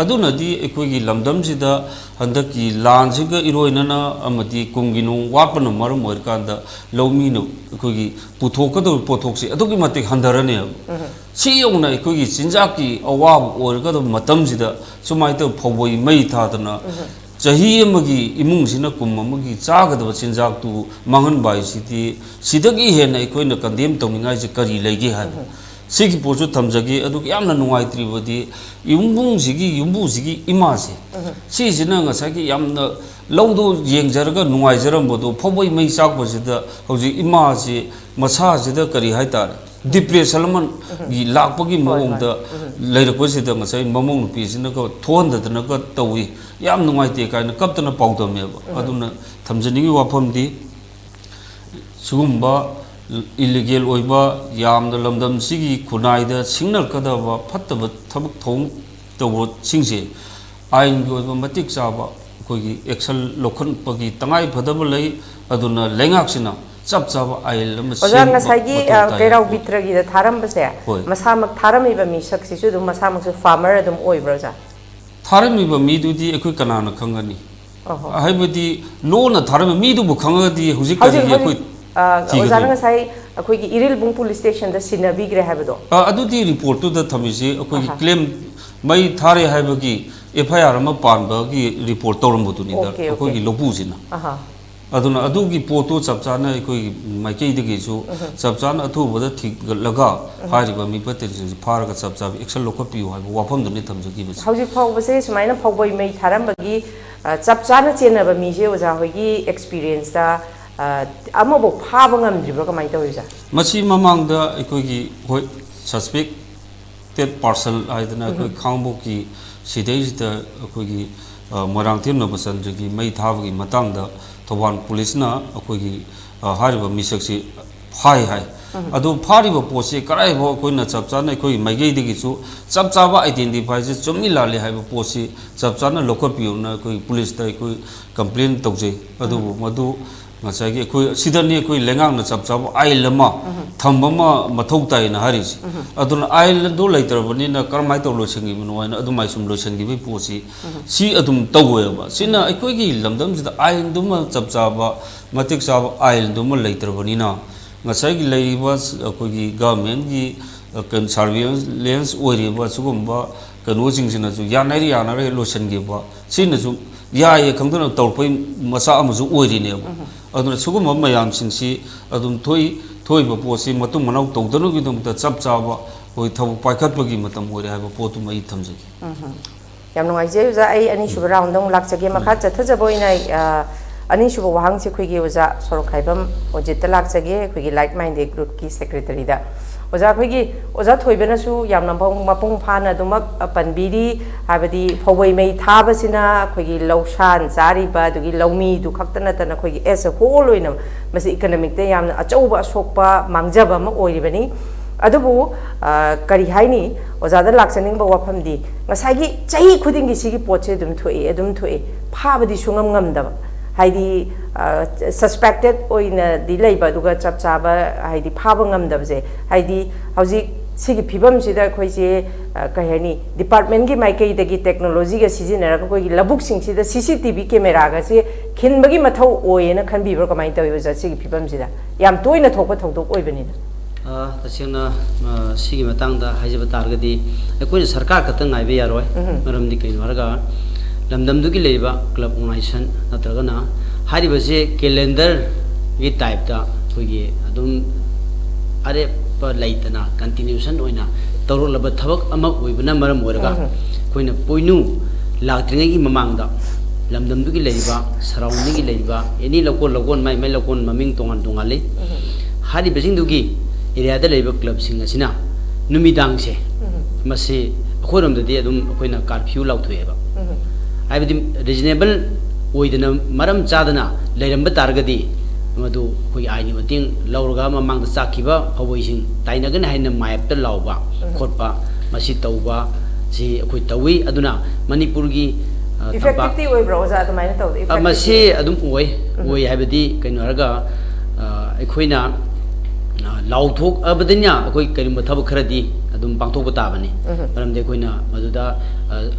adunadi अखोइगी लमदमजिदा हंदकी लानसिगा इरोइनना अमदि कुंगिनो वापन मरम ओरकांद लौमीनो अखोइगी पुथोकदो पोथोक्सि अदुगी मतिक हंदरने सी यौना अखोइगी चिंजाकी अवाब ओरगदो मतमजिदा सुमाइतो फौबोइ मई थादना चाही अमगी इमुंगसिना कुम अमगी चागदब चिंजाकतु मंगन बाइसिति सिदगी हेना अखोइना कंडेम तौनिंगाइसे करी लेगे हाय सिगी पोचु थमजगे अदु यामना नुंगाइत्रिबदि युंबुंसिगी युंबुसिगी इमासे सिजिना ngsaigi यामना लौदो येंगजरगा नुंगाइजरमबदो फौबोइ मई चाकबसिदा हौजि इमासे मसाजिदा करी हाइतार डिप्रेशन मन गी लाकपगी मौंगदा लेरपसिदा ngसाइ ममौं नुपिसिना को थोंददना को तौइ याम नुंगाइते काइना कप्तना पाउदमेबा अदुना थमजनिगी वाफमदि सुगुम्बा इलीगल ओइबा यामना लमदम सिगी खुनाइदा सिग्नल कदबा फत्तब थबक थोंग तबो सिंगसे आइन गी ओइबा मतिक चाबा कोगी एक्शन लोखन पगी तंगाइ फदब लई अदुना लेंगाक्सिना चप चाबा आइल लम से ओजा ngsaigi केराउ बित्रगी दा थारमबसे मसामक थारमिबा मिसक्सिसु दum मसामकसु फार्मर दum ओइब्रजा थारमिबा मिदुदी अखोइ कनाना खंगनी हाइबदी लोना थारम मिदुबु खंगदी हुजिक करी अखोइ ओजा ngसाइ अखोइगी इरिलबुंग पुलिस स्टेशन दा सिनाबिग्रे हाइबदो अदुदी रिपोर्ट टू द थमिसे अखोइगी क्लेम मई थारे हाइबगी एफआईआर अमा पानबगी रिपोर्ट तौरमबदुनी दा अखोइगी लोपुजिना अदुना अदुगी पोतो चपचाना अखोइगी माइकेइदगेसु चपचाना अथुबदा थिगलगा हारिबा मिपतेसिंग फारगा चपचाब एक्शन लोखपियो हाइबो वाफमदुनी थमजगी बस हौजि फाउबसे सुमाइना फाउबोइ मई थारमबगी चपचाना चेनबा मिजे ओजा होइगी एक्सपीरियंस दा अमबो फाबा ngamdribra kamai tawisa मसी ममांगदा अखोइगी होय सस्पेक्टेड पार्सल आइदना अखोइ खांबो की सिदैजिदा अखोइगी मोरांगथेम नबसंद्रगी मई थाबगी मतंगदा थोबान पुलिसना अखोइगी हारिबा मिसक्सि फाइ हाय अदो फारिबा पोसे कराइबो अखोइना चपचाना अखोइ माइगेदिगिसु चपचाबा आइडेंटिफाई से चुम्मी लाले हाइबा पोसे चपचाना लोकपियोना अखोइ पुलिसदा अखोइ कंप्लेन तौजे अदो मदु ngsaigi अखोइ सिदनी अखोइ लेंगांगना चपचाबा आइल अमा थंबमा मथौ ताइना हारिसि अदुना आइल दो लैतरबनिना करमाइ तौ लोसंगिबनो वाइना अदुमाइ सुम लोसंगिबे पोसी सी अदुम तौवेबा सिना अखोइगी लमदमजिदा आइल दुमा चपचाबा मतिक चाबा आइल दुमा लैतरबनिना ngsaigi लैरिबा अखोइगी गवर्नमेंट की कन सर्वेलेंस ओइरिबा सुगुम्बा कनोजिंगसिना जु यानारे लोसंगिबा सिनाजु याये खंगदना तौरपै मसा अमजु ओइरिनेबा अदुना सुगुम्बा मयामसिंगसि अदुम थोइबा पोसी मतुं मनाउ तौदनुगिदमता चप चाबा होय थब पाइखतपगी मतम ओइरे हाइबा पोतु मई थमजगी याम नुंगाइजे ओजा आई अनि सुबा राउंड दं लाक्चगे मखा चथजबोइना ꯑꯅꯤꯁꯨꯕ ꯋꯥꯍꯪꯁꯤ ꯑꯩꯈꯣꯏꯒꯤ ꯑꯣꯖꯥ ꯁꯣꯔꯣꯛ ꯈꯥꯏꯕꯝ ꯑꯣꯖꯤꯠꯇ ꯂꯥꯛꯆꯒꯦ ꯑꯩꯈꯣꯏꯒꯤ ꯂꯥꯏꯠ ꯃꯥꯏꯟꯗꯦꯗ ꯒ꯭ꯔꯨꯞꯀꯤ ꯁꯦꯀ꯭ꯔꯦꯇꯔꯤꯗ ꯑꯣꯖꯥ ꯑꯩꯈꯣꯏꯒꯤ ꯑꯣꯖꯥ ꯊꯣꯏꯕꯅꯁꯨ ꯌꯥꯝꯅ ꯃꯄꯨꯡ ꯐꯥꯅ ꯑꯗꯨꯃꯛ ꯄꯟꯕꯤꯔꯤ ꯍꯥꯏꯕꯗꯤ ꯐꯧꯕꯩ ꯃꯩ ꯊꯥꯕꯁꯤꯅ ꯑꯩꯈꯣꯏꯒꯤ ꯂꯧꯁꯥꯟ ꯆꯥꯔꯤꯕ ꯑꯗꯨꯒꯤ ꯂꯧꯃꯤꯗꯨ ꯈꯛꯇ ꯅꯠꯇꯅ ꯑꯩꯈꯣꯏꯒꯤ ꯑꯦꯁ ꯑ ꯍꯣꯜ ꯑꯣꯏꯅ ꯃꯁꯤ ꯏꯀꯣꯅꯣꯃꯤꯛꯇ ꯌꯥꯝꯅ ꯑꯆꯧꯕ ꯑꯁꯣꯛꯄ ꯃꯥꯡꯖꯕ ꯑꯃ ꯑꯣꯏꯔꯤꯕꯅꯤ ꯑꯗꯨꯕꯨ ꯀꯔꯤ ꯍꯥꯏꯅꯤ ꯑꯣꯖꯥꯗ ꯂꯥꯛꯆꯅꯤꯡꯕ ꯋꯥꯐꯝꯗꯤ ꯉꯁꯥꯏꯒꯤ ꯆꯍꯤ ꯈꯨꯗꯤꯡꯒꯤ ꯁꯤꯒꯤ ꯄꯣꯠꯁꯦ ꯑꯗꯨꯝ ꯊꯣꯛꯑꯦ ꯐꯥꯕꯗꯤ ꯁꯨꯡꯉꯝ ꯉꯝꯗꯕ ꯍꯥꯏꯗꯤ ꯁꯁꯄꯦꯛꯇꯦꯗ ꯑꯣꯏꯅꯗꯤ ꯂꯩꯕ ꯑꯗꯨꯒ ꯆꯞ ꯆꯥꯕ ꯍꯥꯏꯗꯤ ꯐꯥꯕ ꯉꯝꯗꯕꯁꯦ ꯍꯥꯏꯗꯤ ꯍꯧꯖꯤꯛ ꯁꯤꯒꯤ ꯐꯤꯕꯝꯁꯤꯗ ꯑꯩꯈꯣꯏꯁꯦ ꯀꯩ ꯍꯥꯏꯅꯤ ꯗꯤꯄꯥꯔꯠꯃꯦꯟꯒꯤ ꯃꯥꯏꯀꯩꯗꯒꯤ ꯇꯦꯛꯅꯣꯂꯣꯖꯤꯒ ꯁꯤꯖꯤꯟꯅꯔꯒ ꯑꯩꯈꯣꯏꯒꯤ ꯂꯧꯕꯨꯛꯁꯤꯡꯁꯤꯗ CCTV ꯀꯦꯃꯦꯔꯥꯒꯁꯦ ꯈꯤꯟꯕꯒꯤ ꯃꯊꯧ ꯑꯣꯏꯌꯦꯅ ꯈꯟꯕꯤꯕ꯭ꯔꯣ ꯀꯃꯥꯏꯅ ꯇꯧꯋꯤ ꯑꯣꯖꯥ ꯁꯤꯒꯤ ꯐꯤꯕꯝꯁꯤꯗ ꯌꯥꯝ ꯇꯣꯏꯅ ꯊꯣꯛꯄ ꯊꯧꯗꯣꯛ ꯑꯣꯏꯕꯅꯤꯅ तसेंना सिगी मतंगदा हाइजब तारगदी अखोय सरकार खतंग आइबे यारोय मरमदि कइनो हरगा लमदमदुगी लेबा क्लब ऑर्गेनाइजेशन नत्रगना हारिबसे कैलेंडर गी टाइप दा खोगी अदुम अरे प लैतना कंटिन्यूशन ओइना तौरलब थबक अमा ओइबना मरम ओरगा खोइना पोइनु लाक्ट्रिंगी ममांगदा लमदमदुगी लेबा सराउंडिंग लेबा एनी लोकोन माइ लोकोन ममिंग तोंगान तोंगाले हारिबसिंदुगी एरिया क्लब सिंह नुमिदांग से मसे अखोरमददी अदुम अखोइना कर्फ्यू लाउथोएबा हाइबदि रिजनेबल ओइदना मरम चादना लेरंब तारगदी मदु खोइ आइनि मतिंग लौरगा ममांग चाखिबा फवोइसिंग ताइनगन हाइना मायपता लाउबा खोटपा मसी तौबा सि अखोइ तौइ अदुना मणिपुरगी इफेक्टिवली ओइब्रा ओजा अदुमाइना तौदे मसे अदुम ओइ हाइबदि कइनो हरगा अखोइना लाउथोक अबदन्या अखोइ करिम थब खरदी अदुम पांथोक ताबनी मरमदे अखोइना मदुदा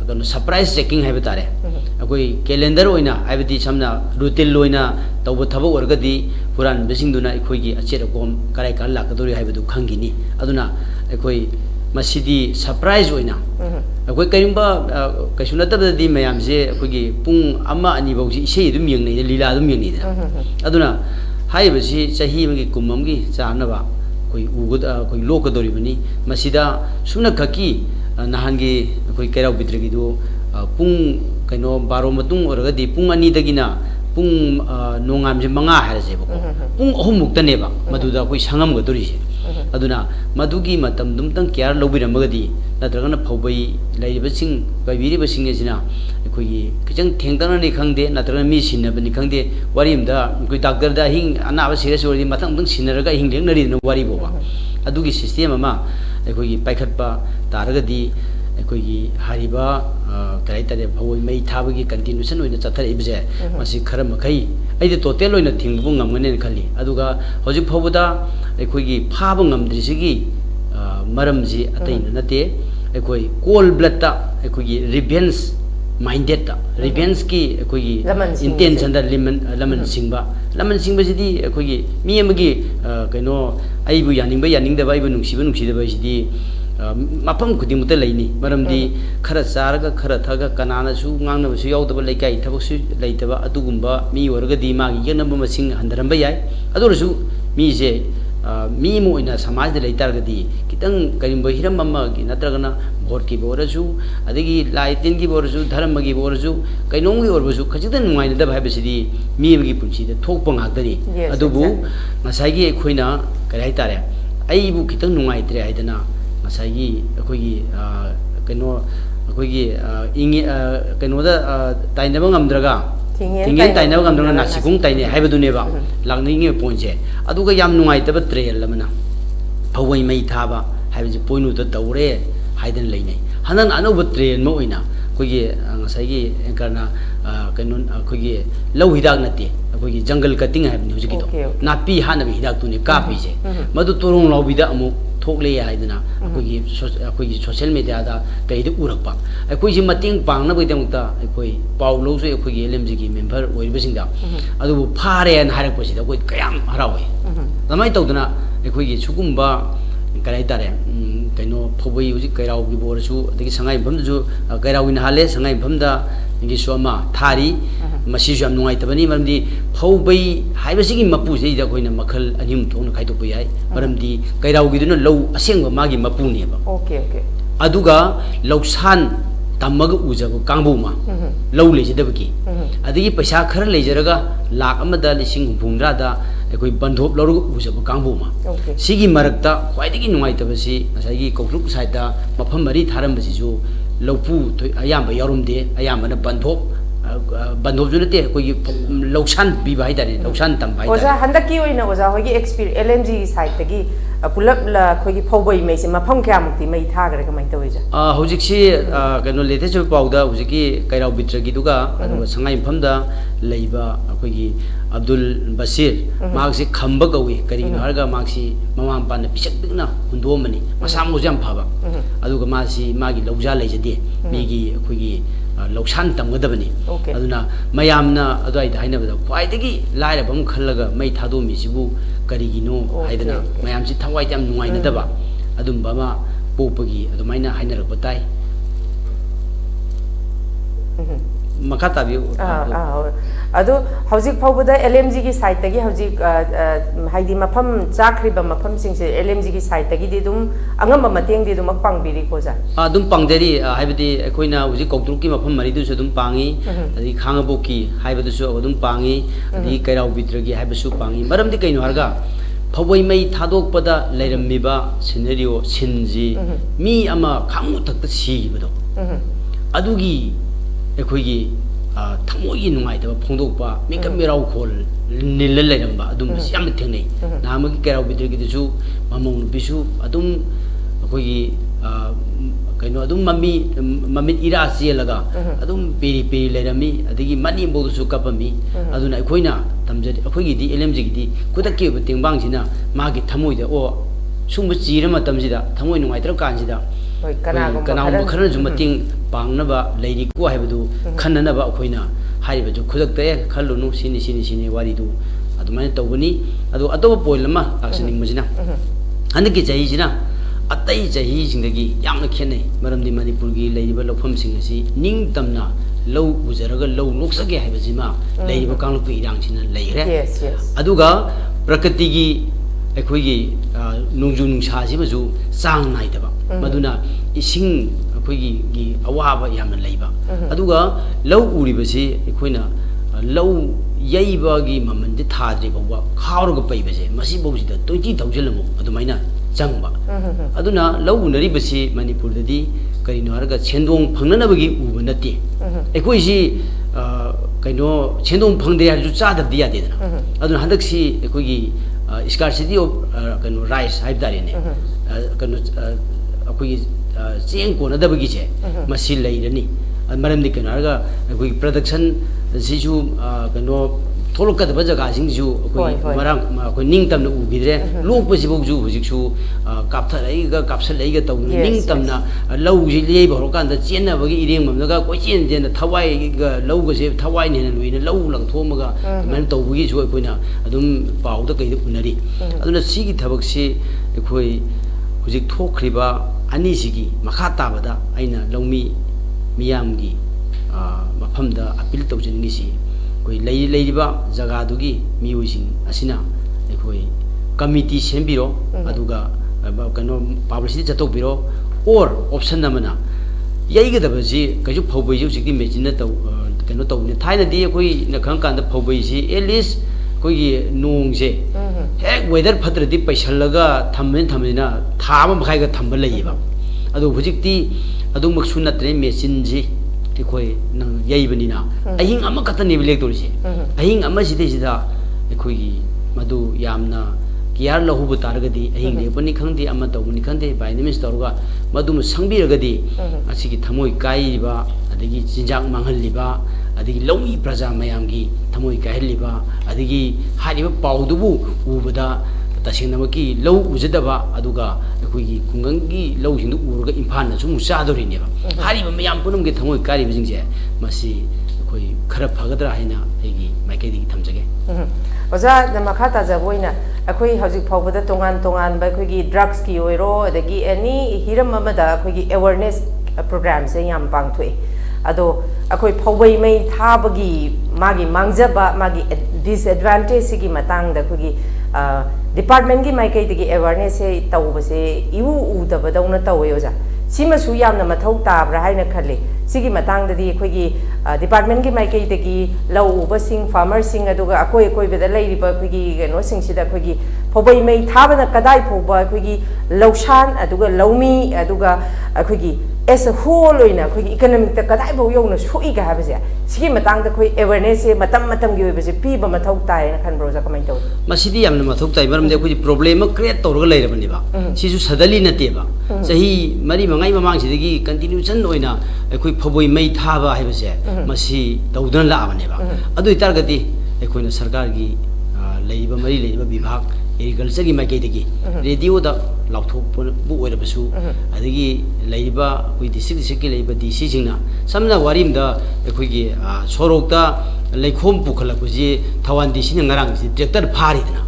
कनो सरप्राइज चेकिंग हाइब तारे अखोइ कैलेंडर ओइना हाइबदि समना रूटीन लोइना तौब थब ओरगदी पुरान बसिंगदुना अखोइगी अचेर कोम कराइ काल लाकदोरि हाइबदु खंगिनी अदुना अखोइ मसिदी सरप्राइज ओइना अखोइ करिमबा कैसुनतबदि मयामसे अखोइगी पुंग अमा अनि बौसी इसे दुम यंगनै लीला दुम यंगनै अदुना हाइबसी चाही मगी कुममगी चानबा कोई उगद कोई लोकदोरिबनी मसिदा सुना खकी नहानगी कोई कैराव बिद्रगी दो पुंग कइनो बारो मतुंग ओरगदी पुंग अनि दगिना पुंग नोंगाम जे मंगा हारजेबो पुंग अहुम मुक्तनेबा मदुदा कोई संगम गदोरिसे अदुना मदुगी मतम दुमतंग केयर लौबिरमगदी नत्रगना फौबै लैबसिंग बाइबिरिबसिंग एसिना अखोई किचंग थेंगदननि खंगदे नत्रगना मी सिनबनि खंगदे वारिमदा कोई डॉक्टर दा हिंग अनाबा सिरियस ओरदि मतंग दंग सिनरगा हिंग लेंगनरि वारी बोबा अदुगी सिस्टम अमा अखोई पाइखटपा तारगदी अखोई हारिबा करै तरे फौबै मै थाबगी कंटिन्यूशन ओइना चथरइबजे मसि खर मखै अइदे टोटल ओइना थिंगबु ngamgane खली अदुगा हजि फौबदा अखोई फाब ngamद्रिसिगी मरमजी अतैना नते अखोई कोल ब्लड ता अखोई रिवेंज माइंडेड ता रिवेंज की अखोई इंटेंशन दा लमन सिंगबा सिदी अखोई मी अमगी कइनो आइबु यानिंगबा आइबु नुंसिबा सिदी मफम खुदिमुत लैनी मरमदी खरा चारगा खरा थगा कनानासु ngangnabsu yaudaba laikai thabaksu laitaba adugumba mi orgadi magi yenamba masing handaramba yai adurasu mi je mi mo ina samaj de laitargadi kitang karimba hiram amma gi natragana bhor ki borasu adigi laitin gi borasu dharma gi borasu kainong gi orbasu khajida nungai da bhai besidi mi gi punchi de thokpa ngakdani adubu ngasai gi khoina kai tare ai bu kitang nungai tre aidana ngasai akhoi keno akhoi ingi keno da tainaba ngamdraga tingien tainaba ngamdraga nasikung taine haibaduneba langningi poinje aduga yam nungai taba trail lamana phawai mai thaba haibi poinu da tawre haidan leinai hanan anoba train mo oina akhoi ngasai gi karna keno akhoi lau hidak nate akhoi jungle cutting haibni hujiki do napi hanabi hidak tuni kapi je madu torong lobida amu थोकले हाइदना अखोई social media दा कईद उरकपा अखोई मतेंग पांगनबैदमता अखोई पाउ लौसु अखोई LMG की member ओइबसिंदा अदुबु फारे न हारकपसिदा अखोई कयाम हरावे नमाय तौदना अखोई सुगुम्बा करै तारे कइनो फौबै हुजि कैराउगी बोरसु अदगी संगाइ भमदु कैराउगिन हाले संगाइ भमदा नगी सोमा थारी मसिसु याम नुंगाइ तबनी मरमदी फौबै हाइबसिगी मपुसे इदा कोइना मखल अनिम थोंना खाइदोप याइ मरमदी कैराउगी दुना लौ असेंग मागी मपुनेबा ओके अदुगा लौसान तमग उजब कांगबुमा लौ लेजदबकी अदगी पैसा खर लेजरगा लाख अमदा लिसिंग हुमफुमद्रादा अखोई बंधोप लौरग उजब कांगबुमा सिगी मरकता ख्वाइदगी नुंगाइतबसी ngसाइगी कौक्लुक साइदा मफम मरी थारमबसिजु लौपु अयाम यारुमदे अयामना बंधोप जुनते कोई लौसान पीबा हाइदारे लौसान तंबा हाइदारे ओजा हंदकी ओइना ओजा होगी एक्सपीरियंस LMG साइड तगी पुलप ला खोगी फौबई मेसे मफम क्या मुक्ति मई थागरे कमाइ तवइजा हौजिकसी कनो लेटेस्ट पाउदा हौजिकी कैराव बिट्रगी दुगा अदुगा संगाइ फमदा लैबा अखोगी अब्दुल बशीर मागसी खंब गवी करिनो हरगा मागसी ममाम पान पिसक बिगना हुंदोमनी मसा मोजाम फाबा अदुगा मासी मागी लौजा लेजदे मिगी अखोगी लौसान तमगदबनी अदुना मयामना अदुइ हाइनबदा ख्वाइदगी लाइरबम खल्लगा मई थादोमिसिबु करिगिनो हाइदना मयामसी थवाइ याम नुंगाइनदबा अदुमबा मा पोपगी अदुमाइना हाइनरक बताइ मखा ताबियो अदु हौजिक फाउबदा LMG की साइड तगी हौजिक हाइदि मफम चाखरिबा मफम सिंगसे LMG की साइड तगी दि दुम अंगम मतेंग दि दुम पांगबिरी कोजा दुम पांगदेरी हाइबदि अखोइना हौजिक कौक्तुक की मफम मरी दुसु दुम पांगी अदि खांगबोकी हाइबदुसु दुम पांगी अदि कैराव बिद्रगी हाइबसु पांगी मरमदि कैनो हरगा फवै मई थादोकपदा लैरम्मिबा सिनेरियो सिनजी मी अमा खांगु तक सिगिबदो अदुगी अखोइगी थमोगी नुंगाइदबा फोंदोकपा मेकम मेराव खोल निल लैरम्बा अदुम याम थेंनै नामगी कैराव बिद्रगी दुसु ममौ नुपिसु अदुम अखोइगी कइनो अदुम मम्मी इरा चेलगा अदुम पेरी पेरी लैरम्मी अदगी मनी बोदुसु कपमी अदुना अखोइना तमजदि अखोइगिदि LMG गिदि कुदक्के तेंबांगसिना मागी थमोइदा ओ सुंब चीर मतमसिदा थमोइ नुंगाइतर कानसिदा कनागुम खरनजु मतेंग पांगनबा लैरिको हाइबदु खन्ननबा अखोइना हाइबजु खुदक्ते खल्लुनु सिनी वारिदु अदुमाइना तौगनी अदु अतोब पॉइंट अमा लाक्सनिंगमसिना हनकी चाहिसिना अतई चाहिए सिंदगी यामना खेनै मरमदि मणिपुरगी लैरिबा लौफमसिंग असि निंगतमना लौ उजरगा लौ लोक्सगे हाइबजिमा लैरिबा कांगलुपि इरांगसिना लैरे अदुगा प्रकृतिगी अखोइगी नुंजु नुंसासिबजु चांग नाइदबा मदुना इसिंग अखोइगी अवाबा यामना लैबा अदुगा लौ उरिबसि अखोइना लौ यैबागी ममनदि थाद्रि बवा खावरगा पैबसे मसि बौसिदा 20,000 लमु अदुमाइना चंबा अदुना लौ उनरिबसि मणिपुरददि करिनो हरगा सेंदोंग फंगनबगी उबा नते अखोइसि कइनो सेंदोंग फंगदे हाजु चादबदि यादेदना अदुना हंदक्सि अखोइगी स्कार्सिटी ऑफ कइनो राइस हाइबदारेने कइनो अखोइगी चेंग कोनदबगी से मसि लैरनी मरमदि कइनो हरगा अखोइगी प्रोडक्शन सिजु कइनो थोलकदब जगासिंगजु अखोइ मरांग अखोइ निंगतमना उगिद्रे लोकपसिबोजु हुजिकसु कापथरैगा कापसलैगा तौना निंगतमना लौजि लेब हरकांदा चेनबगी इरेंगमदगा कोइचेन जेन थवाइगा लौगसे थवाइनेना लुइना लौ लंगथोमगा मन तौबगी सु अखोइना अदुम पाउदा कइदा उनरी अदुना सिगी थबकसि अखोइ हुजिक थोखरिबा अनिसिगी मखा ताबदा आइना लौमी मियामगी मफमदा अपील तौजनिंगिसि कोई लैरिबा जगादुगी मिउसिंग असिना एखोई कमिटी सेंबिरो अदुगा कनो पब्लिसिटी चतोबिरो और ऑप्शन नमना यैगदबसि कजु फौबैजु सिकि मेचिन तौ कनो तौने थाइनदि एखोई नखं कांद फौबैसि एटलीस्ट कोई नोंगसे हेक वेदर फत्रदि पैसलगा थममेना थाम मखाइगा थंब लैबा अदु हुजिकति अदुमक्सु नत्रे मेचिनजि अखोई नंग यैबनिना अहिंग अमा कतने लेक्तोरिसे अहिंग अमा सिदेसिदा अखोई मदु यामना कियार लहुब तारगदी अहिंग लेपनि खंगदि अमा तौबनि खंदे बाइनमिस तौरगा मदुम संबिरगदी असिगी थमोइ काइबा अदगी जिंजाक मांगहलिबा अदगी लौई प्रजा मयामगी थमोइ काइहलिबा अदगी हारिबा पाउदुबु उबदा तसेंगनमकी लौ उजदबा अदुगा अखोइगी खुंगंगी लौसिंदु उरगा इम्फान सु मुचादोरिनेबा हारिबा मयाम पुनमगे थमोइ कारिबजिंगजे मसी अखोइ खरा फगदरा हाइना एगी माइकेदी थमजगे ओजा नमखा ताजबोइना अखोइ हजिक फाउबदा तोंगान तोंगान बा अखोइगी ड्रग्स की ओइरो अदगी एनी हिरम अमदा अखोइगी अवेयरनेस प्रोग्राम से याम पांगथोइ अदो अखोइ फाउबै मै थाबगी मागी मांगजबा मागी डिसएडवांटेज सिगी मतंगदा अखोइगी डिपार्टमेंट की माइकई अवेयरनेस से तौबसे इउ उदबदौना तौवे ओजा सिमसु यामना मथौ ताब्रा हाइना खले सिगी मतंगददी अखोगी डिपार्टमेंट की माइकैदगी लौ उबसिंग फार्मरसिंग अदुगा अकोय अकोयबदा लैरिबा अखोगी कनोसिंगसिदा अखोगी फौबै मै थाबना कदाई फौबा अखोगी लौसान अदुगा लौमी अदुगा अखोगी एस अ होल ओइना अखोगी इकोनॉमिक ता कदाई फौ यौना सुइगा हाबसे सिगी मतंगदा अखोई अवेयरनेस से मतम गी ओइबसे पीबा मथौ तायना खनब्रो जा कमाइ तौ मसिदी यामना मथौ ताय मरमदे अखोगी प्रॉब्लम क्रिएट तौरगा लैरबनेबा सिसु सदली नतेबा सही मरी मंगाई ममांगसिदगी कंटिन्यूशन ओइना अखोई फौबै मै थाबा हाइबसे मसी तौदन लाबनेबा अदु इतारगदी अखोइना सरकार की लैबा मरी लैबा विभाग एग्रीकल्चर की माइकैदगी रेडियो दा लाउथोपबु ओइरबसु अदगी लैबा अखोई डिस्ट्रिक्ट की लैबा डीसी सिंगना समना वारिमदा अखोई सोरोकता लैखोम पुखलपजी थवान डीसी नंगरांग ट्रैक्टर फारिदना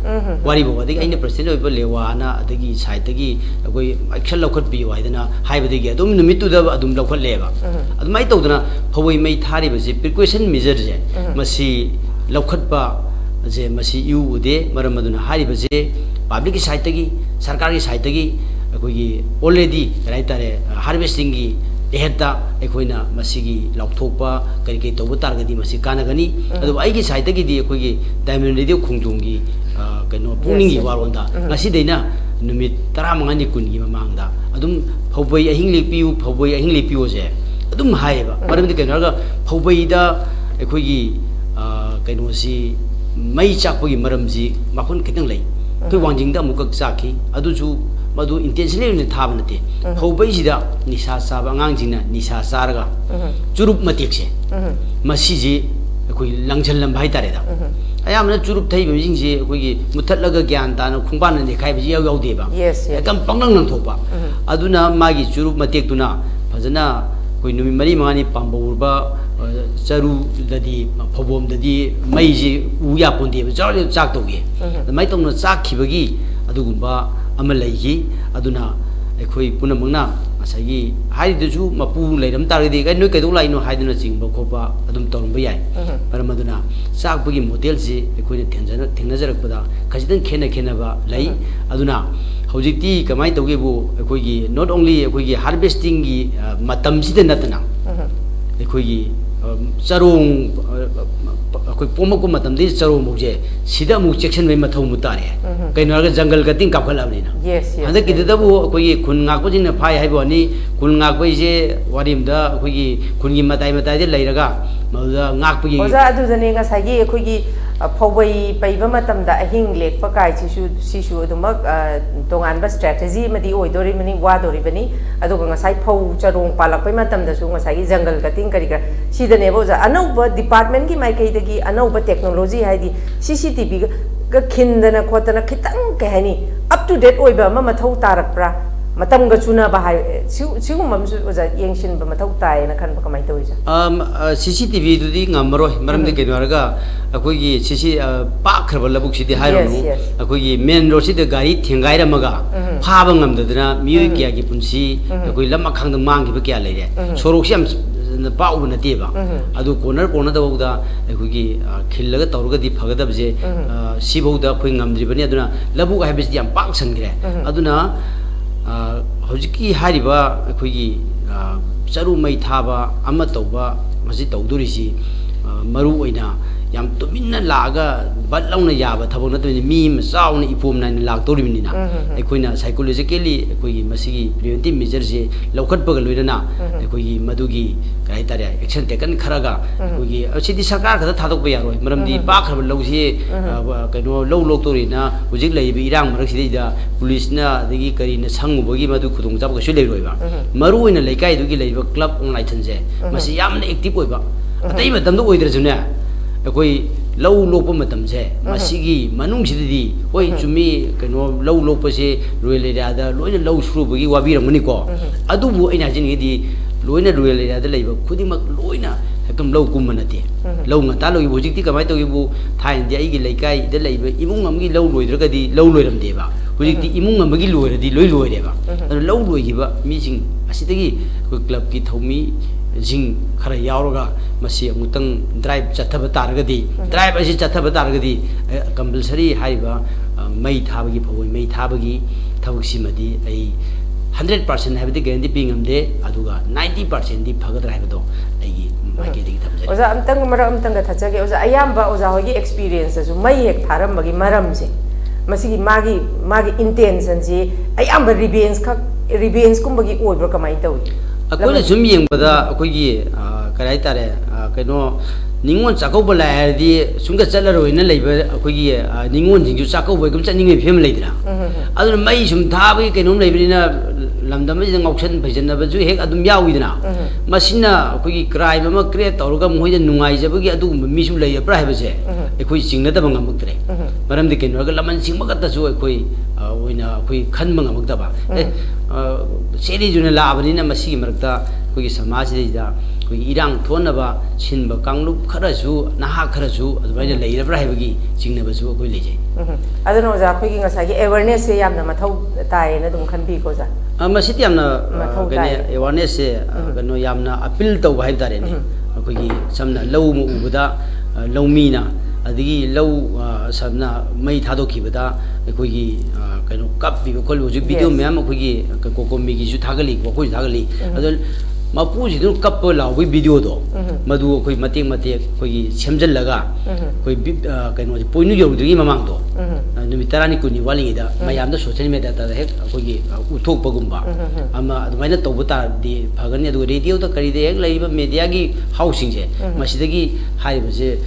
वारिबो अदगी आइना प्रेसिडेंट ओइबा लेवाना अदगी साइडगी अखोई एक्शन लौखटबि वाइदना हाइबदगी अदुम निमित्तुदा अदुम लौखटलेबा अदुमाइ तौदना फवै मै थारिबजे प्रिकॉशन मेजर जे मसी लौखटबा जे मसी यू उदे मरम मदुना हारिबजे पब्लिक की साइड तगी सरकार की साइड तगी अखोगी ऑलरेडी राइटारे हार्वेस्टिंग की एहेता अखोइना मसीगी लाउथोपा करी करी तौबा तारगदी मसी कानगनी अदु आइगी साइड तगी दी अखोगी डायमंड रेडियो खुंगदुंगी कनो पुनिंगी वारोंदा ngasi deina numit 15 kun gi mamangda adum phoboi ahing lepiu phoboi ahing lepiu je adum haiba maramdi keno ga phoboi da अखोगी कनो सी मई चापगी मरमजी मखुन खितंग लई कोई वांजिंग दा मुकक चाखी अदुजु मदु इंटेंशनली थाब नते फौबई सिदा निशा साब अंगांजिना निशा सारगा चुरुप मतेक से मसीजी अखोई लंगजल लम भाई तारे दा अयामना चुरुप थई बिजिंग जे अखोगी मुथतलगा ज्ञान ताना खुंबान ने खाइ बिजी याव देबा एकदम पंगनंग नंग थोपा अदुना मागी चुरुप मतेक तुना फजना कोई नुमी मरी मानी पांबौरबा चरु ददी फबोम ददी मईजी उया पोंदे जर चाक तोगे मई तौना चाक खिबगी अदुगुंबा अमा लैगी अदुना अखोई पुनमंगना असगी हाइदजु मपु लैरम तारगदी कै नोय कैदौ लाइनो हाइदना चिंबा खोपा अदुम तौरम बयाय परमदुना चाकबगी मॉडल से अखोई थेंगनजरकपदा खजिदन खेनबा लै अदुना हौजिक्ति कमाई तौगेबु अखोई नॉट ओनली अखोई हार्वेस्टिंग की मतम सिदे नतना अखोई चरोंग अखोई पोमको मतम दे चरोंग मुजे सिदा मु सेक्शन में मथौ मुतारे कैनो अगर जंगल कटिंग काफलाबनिना हंदे किदबु अखोई खुन ngaको जिन फाय हाइबोनी खुन ngaको जे वारिमदा अखोई खुनगी मताई मताई दे लैरगा मौदा ngaकपगी ओजा अदुदने ngसागी अखोई फौबै पैबा मतमदा अहिंग लेकपा काय सिसु अदुमक तोंगानबा स्ट्रेटजी मदि ओइदोरि मनि वादोरि बनि अदुगा ngसाई फौ चरोंग पालकपै मतमदसु ngसागी जंगल कटिंग करिगा सिदनेबो जा अनौबा डिपार्टमेंट की माइकैदगी अनौबा टेक्नोलॉजी हाइदि सीसीटीवी गा खिंदना खोतना खितंग कहनी अप टू डेट ओइबा मथौ तारकप्रा मतंग चुना बाहाय सिगु ममसु ओजा यंगसिन बा मथौ तायना खनबा कमाइ तोइजा सीसीटीवी दुदी ngamro maram de kenwarga अखोगी सीसी पाखरब लबुक सिदि हाइरोनु अखोगी मेन रोड सिदि गाड़ी थेंगाइरा मगा फाबा ngamददना मिय किया की पुंसी अखोई लम्मा खांग मांगिबा किया लेरे सोरोक सिम पाउ नतेबा अदु कोनर दबौदा अखोगी खिल्लगा तौरगदि फगदबजे सिबौदा अखोई ngamद्रिबनि अदुना लबुक हाइबसि याम पाक संग्रे अदुना हौजिकी हारिबा अखोगी चरु मै थाबा अमा तौबा मसि तौदोरिसि मरु ओइना याम तुमिन्ना लागा बदलौना याबा थबो नतनि मी मचाउना इपोम नाइन लाक्तोरिमिनिना अखोइना साइकोलॉजिकली अखोगी मसिगी प्रिवेंटिव मेजर जे लौखटपगा लोइना अखोगी मदुगी काय तारे एक्शन टेकन खरागा अखोगी असिदि सरकार खदा थादोकबा यारोय मरमदि पाखरब लौसे कनो लौ लोक्तोरिना हुजिक लैबि इरांग मरकसिदा पुलिसना अदगी करिना संगुबगी मदु खुदोंग जाबगा सु लेरोयबा मरु ओइना लैकाइदुगी लैबा क्लब ऑनलाइन जे मसि यामना एक्टिव ओइबा अतै मतमदो ओइद्रजुना अखोई लौ लोप मतम से मसिगी मनुंग सिदि होय चुमी कनो लौ लोपसे रुरल एरियादा लोइना लौ सुरुबगी वाबिरमनि को अदुबु अइना जिनगिदि लोइना रुरल एरियादा लैबा खुदिमक लोइना एकदम लौ कुमनते लौ ngata लोइ होजिकति कमाय तोगिबु थाइनदि आइगी लैकाइ द लैबा इमुंग अमगी लौ लोइद्रगदि लौ लोइरमदेबा होजिकति इमुंग अमगी लोइरदि लोइ लोइरेबा लौ लोइगिबा मिजिंग असिदगी क्लब की थौमी जिंग खरा यावरगा मसी अमुतंग ड्राइव चथब तारगदी ड्राइव असी चथब तारगदी कंपलसरी हाइबा मई थाबगी फवoi मई थाबगी थबकसी मदी आई 100% 하이브디 개인디 빙음데 아두가 90%디 파거들 하이브도 아이기 마이게디 탐제 오자 암땅 마라 암땅가 타자게 오자 아얌바 오자 호기 experience에서 마이 핵 다름바기 마람지 마시기 마기 intention지 아얌바 revenge kum바기 오이브라 까마이 타위 아코나 좀 잉바다 아코기 그라이 따레 그노 닝원 자고벌 라야디 숭가 짤라로 있는 레이버 아코기 닝원 징주 자고벌 금 짠닝이 ဖိ엠 레이드라 아도 마이 좀 다비 그놈 레이브리나 lamdam jeng auction bhajan na baju hek adum yawi dina masina koi crime ma create tawga moi nungai jabagi adu mi su lei pra hebase ekoi singna da bangam muktre maram de ken ga laman sing magat da su ekoi oina koi khan bangam mukta ba seri juna la abani na masi marakta koi samaj de da koi irang thona ba sin ba kanglup khara su naha khara su adu bai lei pra hebagi singna ba su koi leje adu no ja koi gi ngasa gi awareness se yam na mathau tai na dum khan bi ko ja masiti amna gane awareness se gano yamna appeal to ba haidare ni akogi samna low mu ubada lawmina adigi low samna mai thado khibada akogi kano kap bi ko lu video mem akogi ko mi gi ju thagali ko thagali adol mapu ji du kap la wi video do madu koi mate koi semjal laga koi kano poinu yor du mamang do numi tarani kuni wali da mayam da social media da hek koi uthok pagumba ama admaina tobuta di phagani adu radio da kari de hek laiba media gi housing je masidagi haiba je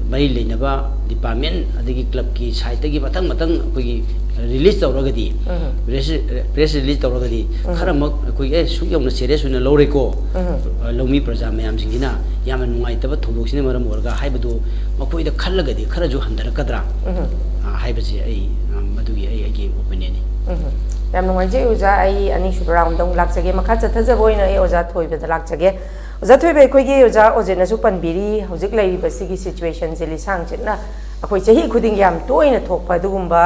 mai leinaba department adagi club ki site gi matang koi release tawragadi press release tawragadi kharamak koi su yomna serious una lore ko lomi praja mayam singina yama nungai taba thodoksine maram orga haibadu makoi da khallagadi khara ju handara kadra haibasi ai madugi ai gi opinion ni yam nungai je uja ai ani shu round dong lakchage makha chathaja boina ai oja thoibe da lakchage oja thoibe koi gi oja ojena su panbiri hojik lai basigi situation je li sang chena akoi chahi khuding yam toina thokpa dugumba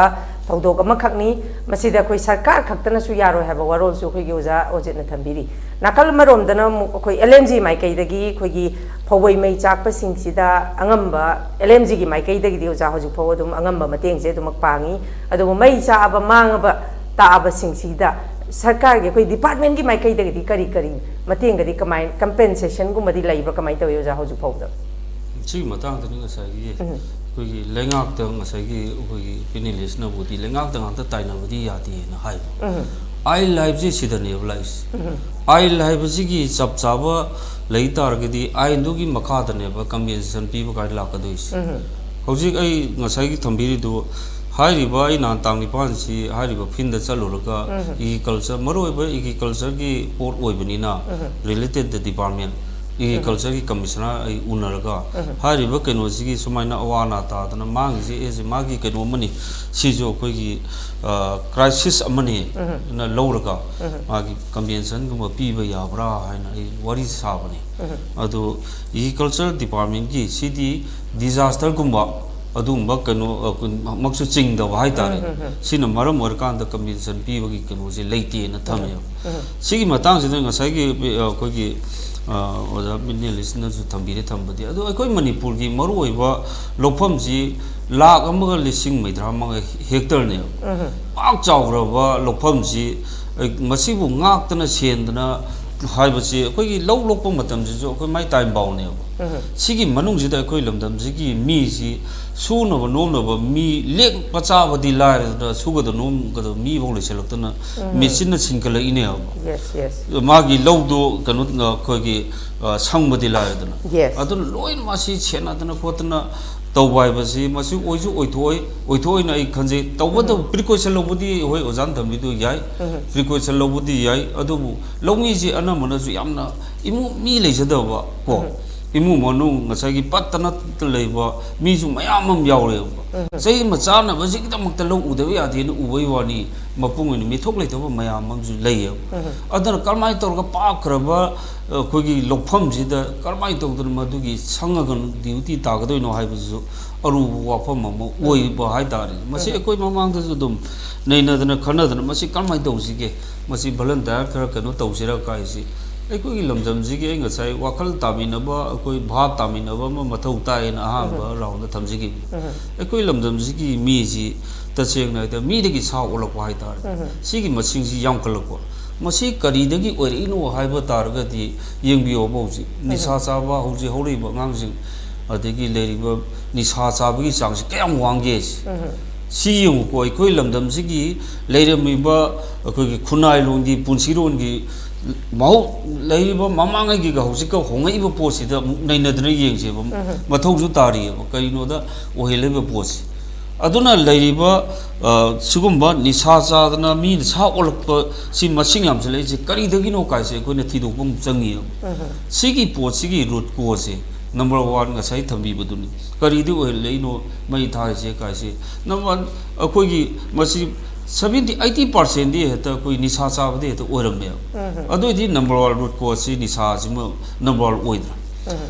tawdok ama khakni masida koi sarkar khaktana su yaro haba warol su koi gi oja ojena thambiri nakal marom dana koi LMG mai kai dagi koi gi phawai mai chakpa sing sida angamba LMG gi mai kai dagi di oja hoju phaw dum angamba mateng je dum pangi adu mai cha aba mangaba ta aba sing sida sarkar ge koi department gi mai kai dagi di kari mateng ga di kamai compensation gum di laibra kamai taw oja hoju phaw da chi matang da ni ngasai gi koi lengak da ngasai gi koi pinilis na budi lengak da ngata tai na budi ya ti na hai I live ji sidani oblis I live ji gi chap chaba lei tar gi di I ndu gi makha da ne ba convention pi ba ka la ka dois hojik ai ngasai gi thambiri du hai ri ba I nan tang ni pan si hai ri ba phin da chalo ka I culture maroi ba I culture gi port oi bani na related the department I culture ki commissioner ai unarga hari ba keno sigi sumaina awana ta dana mang ji is magi keno mani si jo koi gi crisis amani na lawraga magi convention gum pi ba ya bra haina ai wari sa bani adu I culture department ki city disaster gumba adumba keno maksu ching da hai ta sina maram or kan da convention pi ba gi keno ji leite na thamya sigi matang ji nga sai gi koi gi oja minne listener su thambire thambadi adu akoi manipur gi maru oiba lopam ji lakh amaga lising maidra ma hectare ne pak chawra ba lopam ji masibu ngak tana sendana haiba ji akoi gi lok lokpa matam ji jo akoi mai time baw ne sigi manung ji da akoi lamdam ji gi mi ji su no ba nom no ba mi lek pacha ba di la da su ga da nom ga da mi bo le selok tana machine na singkala ine yes magi low do kanu ko gi sang ba di la dana yes adu loin ma si chena dana ko tana tawbai ba si ma si oiju oithoi na I khanje tawba do precaution lo budi hoi ozan thambi do yai precaution lo budi yai adu longi ji ana mana su yamna imu mi le jada ba ko imu manu ngasai gi patana leiba mi su mayam am yaure sei macha na ba ji kitam ta lo u de ya de u bai wani mapung ni mi thok le to mayam am ju lei adana kalmai tor ga pa kraba koi gi lokpham ji da kalmai to dur ma du gi sangagan duty ta ga do no hai bu ju aru wa pham ma oi ba hai da ri masi koi mamang da ju dum nei na dana khana dana masi kalmai to ji ge masi balan da khara kanu to sira kai si koi gi lamjam ji ge ngasai wakal tamina ba koi bha tamina ba ma mathau ta ina ha ba round da tham ji gi koi lamjam ji gi mi ji ta cheng na da mi de gi sa olak ba hai ta si gi masing ji yam kal ko masi karidagi oirino haiba targati yengbiyo bauji nisa chaba hauji horiba ngangsing adagi leriba nisa chabagi changsi kayam wangge si yung ko ikoi lamdam sigi leiramiba akoi khunai longdi punsirongi mau leriba mamanga gi ga hausi ka hongai ba posi da nainadna yengse ba mathau ju tari ba kaino da ohileba posi aduna leriba sugumba nisa chadna mi sa olpa si masing yam chale ji kari dagi no kai se ko ne thido pum changi sigi po sigi root ko se number 1 nga sai thambi baduni kari di oi leino mai thai se kai se number 1 akoi gi masi 70-80% di heta koi nisa cha bade to oram me adu di number 1 root ko si nisa ji mo number 1 oidra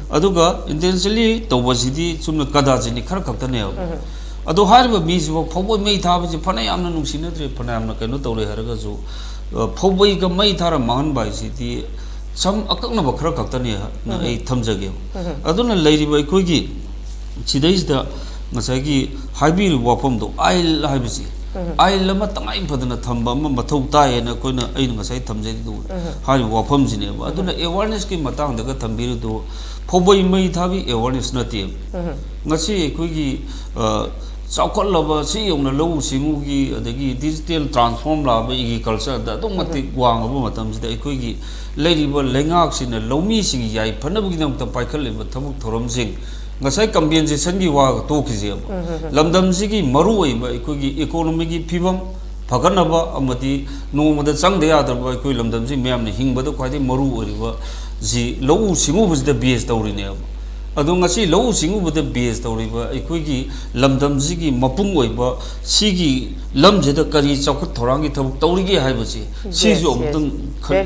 aduga intentionally to wasidi sumna kada jini khar khakta ne ado harba mijo phoboi mai thaba ji phana yamna nungsinadre phana yamna kaino tawre haraga jo phoboi ga mai thara man bai si ti sam akakna ba khara khakta ne na ei thamjage aduna leiriba ikoi gi chidais da ngasai gi haibi wafam do ail haibisi ail lama tangai phadana thamba ma mathau tae na koina ai ngasai thamjai do hari wafam jine ba aduna awareness ki matang daga thambir do phoboi mai thabi awareness na te ngasi ikoi gi chaukhallaba si yongna lo singugi adagi digital transform laba igi culture da dongmati wangaba matam sida ikoi gi leiriba lengak sina lomi singi yai phanabgi nam ta paikhalleba thamuk thoram sing ngasai compensation gi wa to khije lamdam sigi maru oiba ikoi gi economy gi phibam phaganaba amati nomada changde yadarba ikoi lamdam si myam ne hingbada khwai maru oriba ji lo singu bujda base tawrine ado ngasi lo singu bada base tawriba ikoi gi lamdam sigi mapung oiba sigi lamje da kari chawkhat thorangi thabuk tawrige haibasi sijo amtang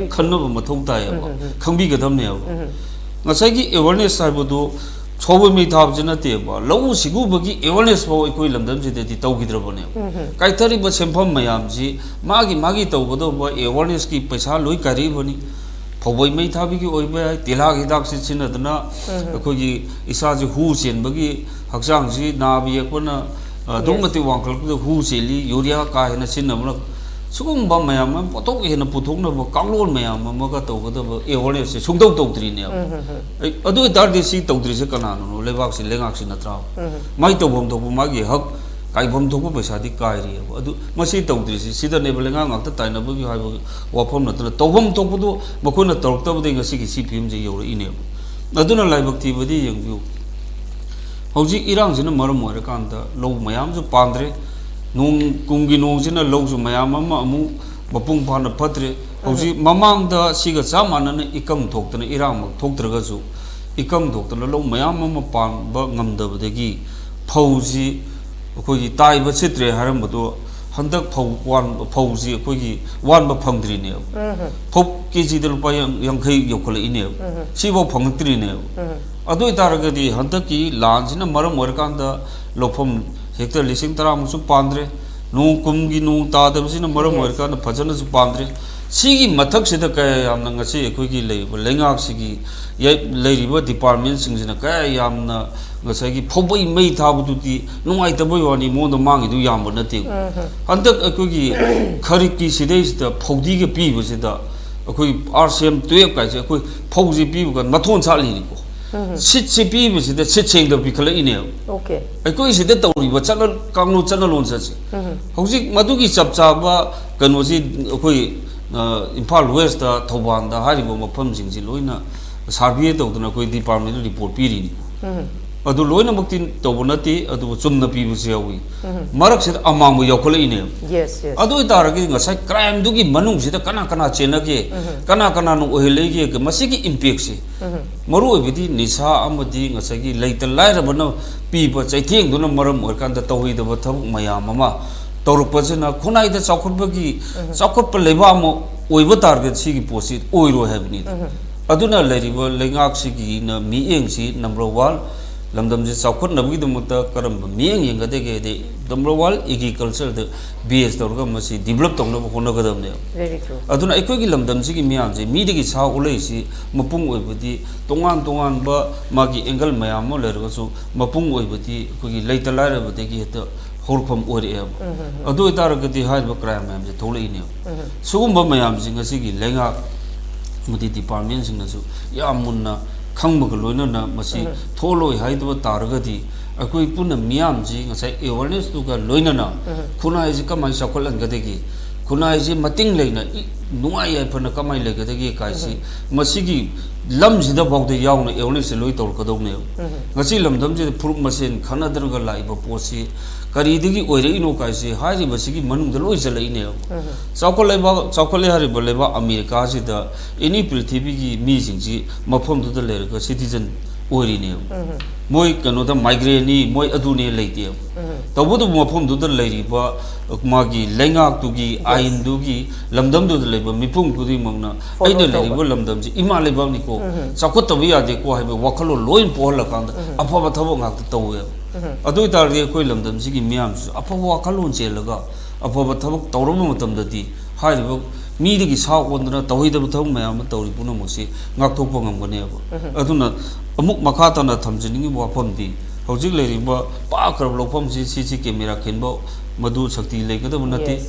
khannaba mathau tae khangbi gadam ne ngasai gi awareness haibodu chobo mi thab jina te ba lo singu bagi awareness ba ikoi lamdam je de tawgidraba ne kaithari ba sempham mayam ji magi tawbodo ba awareness ki paisa loi kari bani phoboi mai thabi gi oiba tela gi dak si china dana akoi gi isa ji hu chen bagi hakjang ji na bi ekona dongmati wangkal ku hu seli urea ka hena sin namna sugum ba mayam ma potok hena puthok na ba kanglon mayam ma ga taw ga ba awareness se sungdau tawdri ne adu dar de si tawdri se kana no lebak si lengak si natra mai tawbom to ma gi hak kai bom to ba sa di kai ri adu masi tawdri si sida ne belenga ngak ta tai na bu ha wafam na tawbom to bu do makona torok ta bu de ngasi gi si phim je yor ine aduna laibak ti badi yang view hauji irang jina maram moira kan da lo mayam ju pandre nung kungi nung jina lo ju mayam ma amu bapung phana phatre hauji mamang da siga chamana na ikam thoktana irang mak thoktraga ju ikam thoktana lo mayam ma pan ba ngamda badagi phauji akoi gi tai ba chitre haram bado handak phauji akoi gi wan ba phangdri ne phop kg dal pa yang khai yokhla ine si bo phangtri ne adoi taragadi handak ki lanjina maram warkan da lopham hector lising tara musu pandre no kumgi no ta da sina maram warkan phajana su pandre sigi mathak sida kay yamna ngasi akoi gi leiba lengak sigi yai leiriba department singina kay yamna ngasagi phoboi mai thabudu ti nungai taboi wani mondo mangi du yamba nate handak akoi gi khariki sidais da phodi ge pi busida akoi RCM 12 kai se akoi phauji pi ga mathon chali ni ko sit si pi busida sit cheng da pi khala ine okay akoi sida tawri ba chakal kangno chana lon sa chi hauji madugi chapcha ba kano ji akoi Imphal West da Thoban da haribo mafam sing ji loina survey tawduna akoi department report pi ri adu loina maktin tawbonati adu chumna pi bu yawi marak se amang bu yakole ine yes adu taragi ngasai crime dugi manung sida kana chena ke kana no ohele ge masigi impact se maru obidi nisa amadi ngasai gi leital laira bana pi ba chaitheng duna maram orkan da tawhi da batham mayam mama tawruk pajana khunai da chakhut bagi chakhut pa leba mo oiba target sigi posit oiro habni aduna leriba lengak sigi na mi eng si number 1 lamdam je chakhut nabgi dumta karam mi eng yeng gade ge de number 1 agriculture the base tawga masi develop tawna ko na gadam ne very true aduna ekoi gi lamdam sigi miam je mi de gi sa ulai si mapung oibadi tongan ba magi angle mayam mo lerga su mapung oibadi ko gi leitalai ra bade gi heta ꯍꯧꯔꯛꯐꯝ ꯑꯣꯏꯔꯛꯑꯦꯕ ꯑꯗꯨ ꯑꯣꯏꯇꯥꯔꯒꯗꯤ ꯍꯥꯏꯔꯤꯕ crime ꯃꯌꯥꯝꯁꯦ ꯊꯣꯛꯂꯛꯏꯅꯦꯕ ꯁꯤꯒꯨꯝꯕ ꯃꯌꯥꯝꯁꯤꯡ ꯑꯁꯤꯒꯤ ꯂꯩꯉꯥꯛ ꯑꯃꯗꯤ ꯗꯤꯄꯥꯔꯠꯃꯦꯟꯁꯤꯡꯅꯁꯨ ꯌꯥꯝ ꯃꯨꯟꯅ ꯈꯪꯕꯒ ꯂꯣꯏꯅꯅ ꯃꯁꯤ ꯊꯣꯛꯂꯣꯏ ꯍꯥꯏꯗꯕ ꯇꯥꯔꯒꯗꯤ ꯑꯩꯈꯣꯏ ꯄꯨꯟꯅ ꯃꯤꯌꯥꯝꯁꯤ ꯉꯁꯥꯏ ꯑꯦꯋꯥꯔꯅꯦꯁꯇꯨꯒ ꯂꯣꯏꯅꯅ ꯈꯨꯟꯅꯥꯏꯁꯤ ꯀꯃꯥꯏꯅ ꯆꯥꯎꯈꯠꯍꯟꯒꯗꯒꯦ ꯈꯨꯟꯅꯥꯏꯁꯤ ꯃꯇꯤꯡ ꯂꯩꯅ ꯅꯨꯡꯉꯥꯏ ꯌꯥꯏꯐꯅ ꯀꯃꯥꯏꯅ ꯂꯩꯒꯗꯒꯦ ꯀꯥꯏꯁꯤ ꯃꯁꯤꯒꯤ ꯂꯝꯁꯤꯗ ꯐꯥꯎꯗ ꯌꯥꯎꯅ ꯑꯦꯋꯥꯔꯅꯦꯁꯁꯦ ꯂꯣꯏ ꯇꯧꯔꯛꯀꯗꯧꯅꯦꯕ ꯉꯁꯤ ꯂꯝꯗꯝꯁꯤꯗ ꯐꯨꯔꯨꯞ ꯃꯁꯦꯟ ꯈꯟꯅꯗ꯭ꯔꯒ ꯂꯥꯛꯏꯕ ꯄꯣꯠꯁꯤ ꯀꯔꯤꯗꯒꯤ ꯑꯣꯏꯔꯛꯏꯅꯣ ꯀꯥꯏꯁꯤ ꯍꯥꯏꯔꯤꯕꯁꯤꯒꯤ ꯃꯅꯨꯡꯗ ꯂꯣꯏ ꯆꯠꯂꯛꯏꯅꯦꯕ ꯆꯥꯎꯈꯠꯂꯦ ꯍꯥꯏꯔꯤꯕ ꯂꯩꯕꯥꯛ ꯑꯃꯦꯔꯤꯀꯥꯁꯤꯗ ꯑꯦꯅꯤ ꯄ꯭ꯔꯤꯊꯤꯕꯤꯒꯤ ꯃꯤꯁꯤꯡꯁꯤ ꯃꯐꯝꯗꯨꯗ ꯂꯩꯔꯒ ꯁꯤꯇꯤꯖꯟ ꯑꯣꯏꯔꯤꯅꯦꯕ ꯃꯣꯏ ꯀꯩꯅꯣꯗ ꯃꯥꯏꯒ꯭ꯔꯦꯟꯅꯤ ꯃꯣꯏ ꯑꯗꯨꯅꯦ ꯂꯩꯇꯦꯕ ꯇꯧꯕꯇꯕꯨ ꯃꯐꯝꯗꯨꯗ ꯂꯩꯔꯤꯕ ꯃꯥꯒꯤ ꯂꯩꯉꯥꯛꯇꯨꯒꯤ ꯑꯥꯏꯟꯗꯨꯒꯤ ꯂꯝꯗꯝꯗꯨꯗ ꯂꯩꯕ ꯃꯤꯄꯨꯝ ꯈꯨꯗꯤꯡꯃꯛꯅ ꯑꯩꯅ ꯂꯩꯔꯤꯕ ꯂꯝꯗꯝꯁꯤ ꯏꯃꯥ ꯂꯩꯕꯥꯛꯅꯤꯀꯣ ꯆꯥꯎꯈꯠꯇꯕ ꯌꯥꯗꯦꯀꯣ ꯍꯥꯏꯕ ꯋꯥꯈꯜꯂꯣꯟ ꯂꯣꯏ ꯄꯣꯛꯍꯜꯂꯀꯥꯟꯗ ꯑꯐꯕ ꯊꯕꯛ ꯉꯥꯛꯇ ꯇꯧꯋꯦꯕ ꯑꯗꯨ ꯑꯣꯏꯇꯥꯔꯗꯤ ꯑꯩꯈꯣꯏ ꯂꯝꯗꯝꯁꯤꯒꯤ ꯃꯤꯌꯥꯝꯁꯤꯁꯨ ꯑꯐꯕ ꯋꯥꯈꯜꯂꯣꯟ ꯆꯦꯜꯂꯒ ꯑꯐꯕ ꯊꯕꯛ ꯇꯧꯔꯕ ꯃꯇꯝꯗꯗꯤ ꯍꯥꯏꯔꯤꯕ ꯃꯤꯗꯒꯤ ꯁꯥ ꯑꯣꯟꯗꯅ ꯇꯧꯍꯩꯗꯕ ꯊꯕꯛ ꯃꯌꯥꯝ ꯑꯃ ꯇꯧꯔꯤ ꯄꯨꯝꯅꯃꯛꯁꯤ ꯉꯥꯛꯊꯣꯛꯄ ꯉꯝꯒꯅꯦꯕ ꯑꯗꯨꯅ ꯑꯃꯨꯛ ꯃꯈꯥ ꯇꯥꯅ ꯊꯝꯖꯅꯤꯡꯉꯤꯕ ꯋꯥꯐꯝꯗꯤ ꯍꯧꯖꯤꯛ ꯂꯩꯔꯤꯕ ꯄꯥꯛꯈ꯭ꯔꯕ ꯂꯧꯐꯝꯁꯤ ꯁꯤꯁꯤ ꯀꯦꯃꯦꯔꯥ ꯈꯤꯟꯕ ꯃꯗꯨ ꯁꯛꯇꯤ ꯂꯩꯒꯗꯕ ꯅꯠꯇꯦ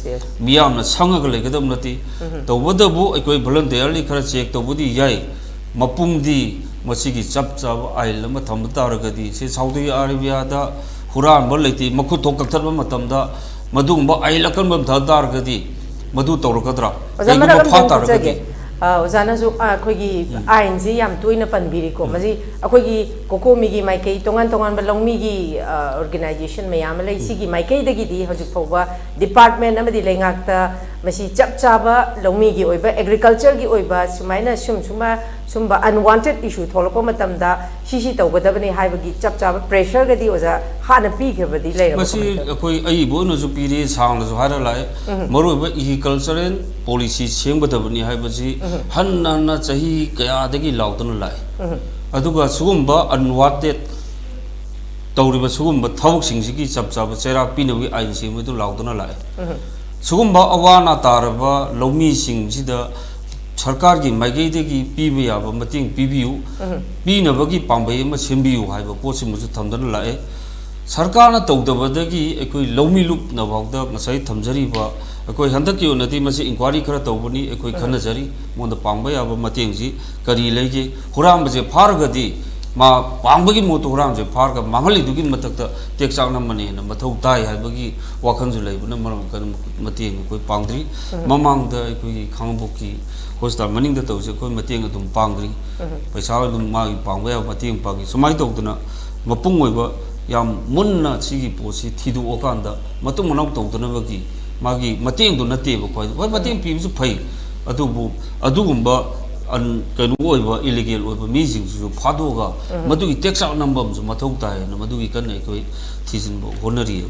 ꯃꯤꯌꯥꯝꯅ ꯁꯪꯉꯒ ꯂꯩꯒꯗꯕ ꯅꯠꯇꯦ ꯇꯧꯕꯇꯕꯨ ꯑꯩꯈꯣꯏ ꯚꯣꯂꯟꯇꯤꯌꯔꯂꯤ ꯈꯔ ꯆꯦꯛ ꯇꯧꯕꯗꯤ ꯌꯥꯏ ꯃꯄꯨꯡꯗꯤ ꯃꯁꯤꯒꯤ ꯆꯞ ꯆꯥꯕ ꯑꯥꯏꯟ ꯑꯃ ꯊꯝꯕ ꯇꯥꯔꯒꯗꯤ ꯁꯤ ꯁꯥꯎꯗꯤ ꯑꯔꯥꯕꯤꯌꯥꯗ ꯍꯨꯔꯥꯟꯕ ꯂꯩꯇꯦ ꯃꯈꯨꯠ ꯊꯣꯛ ꯀꯛꯊꯠꯄ ꯃꯇꯝꯗ ꯃꯗꯨꯒꯨꯝꯕ ꯑꯥꯏꯟ ꯑꯀꯟꯕ ꯑꯃ ꯊꯝ ꯇꯥꯔꯒꯗꯤ ꯃꯗꯨ ꯇꯧꯔꯛꯀꯗ꯭ꯔꯥ ꯀꯩꯒꯨꯝꯕ ꯐꯥ ꯇꯥꯔꯒꯗꯤ ꯑꯣꯖꯥꯅꯁꯨ ꯑꯩꯈꯣꯏꯒꯤ ꯑꯥꯏꯟꯁꯤ ꯌꯥꯝ ꯇꯣꯏꯅ ꯄꯟꯕꯤꯔꯤꯀꯣ ꯃꯁꯤ ꯑꯩꯈꯣꯏꯒꯤ ꯀꯣꯀꯣꯃꯤꯒꯤ ꯃꯥꯏꯀꯩ ꯇꯣꯉꯥꯟ ꯇꯣꯉꯥꯟꯕ ꯂꯧꯃꯤꯒꯤ ꯑꯣꯔꯒꯅꯥꯏꯖꯦꯁꯟ ꯃꯌꯥꯝ ꯑꯃ ꯂꯩ ꯁꯤꯒꯤ ꯃꯥꯏꯀꯩꯗꯒꯤꯗꯤ ꯍꯧꯖꯤꯛ ꯐꯥꯎꯕ ꯗꯤꯄꯥꯔꯠꯃꯦꯟ ꯑꯃꯗꯤ ꯂꯩꯉꯥꯛꯇ ꯃꯁꯤ ꯆꯞ ꯆꯥꯕ ꯂꯧꯃꯤꯒꯤ ꯑꯣꯏꯕ ꯑꯦꯒ꯭ꯔꯤꯀꯜꯆꯔꯒꯤ ꯑꯣꯏꯕ ꯁꯨꯃꯥꯏꯅ ꯁꯨꯝꯕ ꯑꯟꯋꯥꯟꯇꯦꯗ ꯏꯁꯨ ꯊꯣꯛꯂꯛꯄ ꯃꯇꯝꯗ ꯁꯤ ꯇꯧꯒꯗꯕꯅꯤ ꯍꯥꯏꯕꯒꯤ ꯆꯞ ꯆꯥꯕ ꯄ꯭ꯔꯦꯁꯔꯒꯗꯤ ꯑꯣꯖꯥ ꯍꯥꯟꯅ ꯄꯤꯈ꯭ꯔꯕꯗꯤ ꯂꯩꯔꯕ ꯃꯁꯤ ꯑꯩꯈꯣꯏ ꯑꯏꯕ ꯑꯣꯏꯅꯁꯨ ꯄꯤꯔꯤ ꯁꯥꯡꯅꯁꯨ ꯍꯥꯏꯔ ꯂꯥꯛꯑꯦ ꯃꯔꯨꯑꯣꯏꯕ ꯏꯒ꯭ꯔꯤꯀꯜꯆꯔꯦꯜ ꯄꯣꯂꯤꯁꯤ ꯁꯦꯝꯒꯗꯕꯅꯤ ꯍꯥꯏꯕꯁꯤ ꯍꯟꯅ ꯍꯟꯅ ꯆꯍꯤ ꯀꯌꯥꯗꯒꯤ ꯂꯥꯎꯗꯨꯅ ꯂꯥꯛꯑꯦ ꯑꯗꯨꯒ ꯁꯤꯒꯨꯝꯕ ꯑꯟꯋꯥꯟꯇꯦꯗ ꯇꯧꯔꯤꯕ ꯁꯤꯒꯨꯝꯕ ꯊꯕꯛꯁꯤꯡꯁꯤꯒꯤ ꯆꯞ ꯆꯥꯕ ꯆꯩꯔꯥꯛ ꯄꯤꯅꯕꯒꯤ ꯑꯥꯏꯟ ꯁꯦꯝꯕꯗꯨ ꯂꯥꯎꯗꯨꯅ ꯂꯥꯛꯑꯦ ꯁꯤꯒꯨꯝꯕ ꯑꯋꯥ ꯑꯅꯥ ꯇꯥꯔꯕ ꯂꯧꯃꯤꯁꯤꯡꯁꯤꯗ ꯁꯔꯀꯥꯔꯒꯤ ꯃꯥꯏꯀꯩꯗꯒꯤ ꯄꯤꯕ ꯌꯥꯕ ꯃꯇꯦꯡ ꯄꯤꯕꯤꯌꯨ ꯄꯤꯅꯕꯒꯤ ꯄꯥꯝꯕꯩ ꯑꯃ ꯁꯦꯝꯕꯤꯌꯨ ꯍꯥꯏꯕ ꯄꯣꯠꯁꯤꯃꯁꯨ ꯊꯝꯗꯨꯅ ꯂꯥꯛꯑꯦ ꯁꯔꯀꯥꯔꯅ ꯇꯧꯗꯕꯗꯒꯤ ꯑꯩꯈꯣꯏ ꯂꯧꯃꯤ ꯂꯨꯞꯅ ꯐꯥꯎꯗ ꯉꯁꯥꯏ ꯊꯝꯖꯔꯤꯕ ꯑꯩꯈꯣꯏ ꯍꯟꯗꯛꯀꯤ ꯑꯣꯏꯅꯗꯤ ꯃꯁꯤ ꯏꯟꯀ꯭ꯋꯥꯏꯔꯤ ꯈꯔ ꯇꯧꯕꯅꯤ ꯑꯩꯈꯣꯏ ꯈꯟꯅꯖꯔꯤ ꯃꯉꯣꯟꯗ ꯄꯥꯡꯕ ꯌꯥꯕ ꯃꯇꯦꯡꯁꯤ ꯀꯔꯤ ꯂꯩꯒꯦ ꯍꯨꯔꯥꯟꯕꯁꯦ ꯐꯥꯔꯒꯗꯤ ꯃꯥ ꯄꯥꯡꯕꯒꯤ ꯃꯣꯠꯇ ꯍꯨꯔꯥꯟꯕꯁꯦ ꯐꯥꯔꯒ ꯃꯥꯡꯍꯜꯂꯤꯗꯨꯒꯤ ꯃꯊꯛꯇ ꯇꯦꯛꯆꯥꯛ ꯅꯝꯃꯅꯦꯅ ꯃꯊꯧ ꯇꯥꯏ ꯍꯥꯏꯕꯒꯤ ꯋꯥꯈꯜꯁꯨ ꯂꯩꯕꯅ ꯃꯔꯝ ꯀꯔꯝ ꯃꯇꯦꯡ ꯑꯩꯈꯣꯏ ꯄꯥꯡꯗ꯭ꯔꯤ ꯃꯃꯥꯡꯗ ꯑꯩꯈꯣꯏꯒꯤ ꯈꯥꯡꯉꯕꯣꯛꯀꯤ ꯍꯣꯁꯄꯤꯇꯥꯜ ꯃꯅꯤꯡꯗ ꯇꯧꯁꯦ ꯑꯩꯈꯣꯏ ꯃꯇꯦꯡ ꯑꯗꯨꯝ ꯄꯥꯡꯗ꯭ꯔꯤ ꯄꯩꯁꯥ ꯑꯗꯨꯝ ꯃꯥꯒꯤ ꯄꯥꯡꯕ ꯌꯥꯕ ꯃꯇꯦꯡ ꯄꯥꯡꯉꯤ ꯁꯨꯃꯥꯏꯅ ꯇꯧꯗꯅ ꯃꯄꯨꯡ ꯑꯣꯏꯕ ꯌꯥꯝ ꯃꯨꯟꯅ ꯁꯤꯒꯤ ꯄꯣꯠꯁꯤ ꯊꯤꯗꯣꯛꯑꯀꯥꯟꯗ ꯃꯇꯨꯡ ꯃꯅꯥꯎ ꯇꯧꯗꯅꯕꯒꯤ ꯃꯥꯒꯤ ꯃꯇꯦꯡꯗꯨ ꯅꯠꯇꯦꯕ ꯍꯣꯏ ꯃꯇꯦꯡ ꯄꯤꯕꯁꯨ ꯐꯩ ꯑꯗꯨꯕꯨ ꯑꯗꯨꯒꯨꯝꯕ ꯀꯩꯅꯣ ꯑꯣꯏꯕ ꯏꯂꯤꯒꯦꯜ ꯑꯣꯏꯕ ꯃꯤꯁꯤꯡꯁꯤꯁꯨ ꯐꯥꯗꯣꯛꯑꯒ ꯃꯗꯨꯒꯤ ꯇꯦꯛꯆꯥꯛ ꯅꯝꯕ ꯑꯃꯁꯨ ꯃꯊꯧ ꯇꯥꯏꯅ ꯃꯗꯨꯒꯤ ꯀꯟꯅ ꯑꯩꯈꯣꯏ ꯊꯤꯖꯤꯟꯕ ꯍꯣꯠꯅꯔꯤꯌꯦ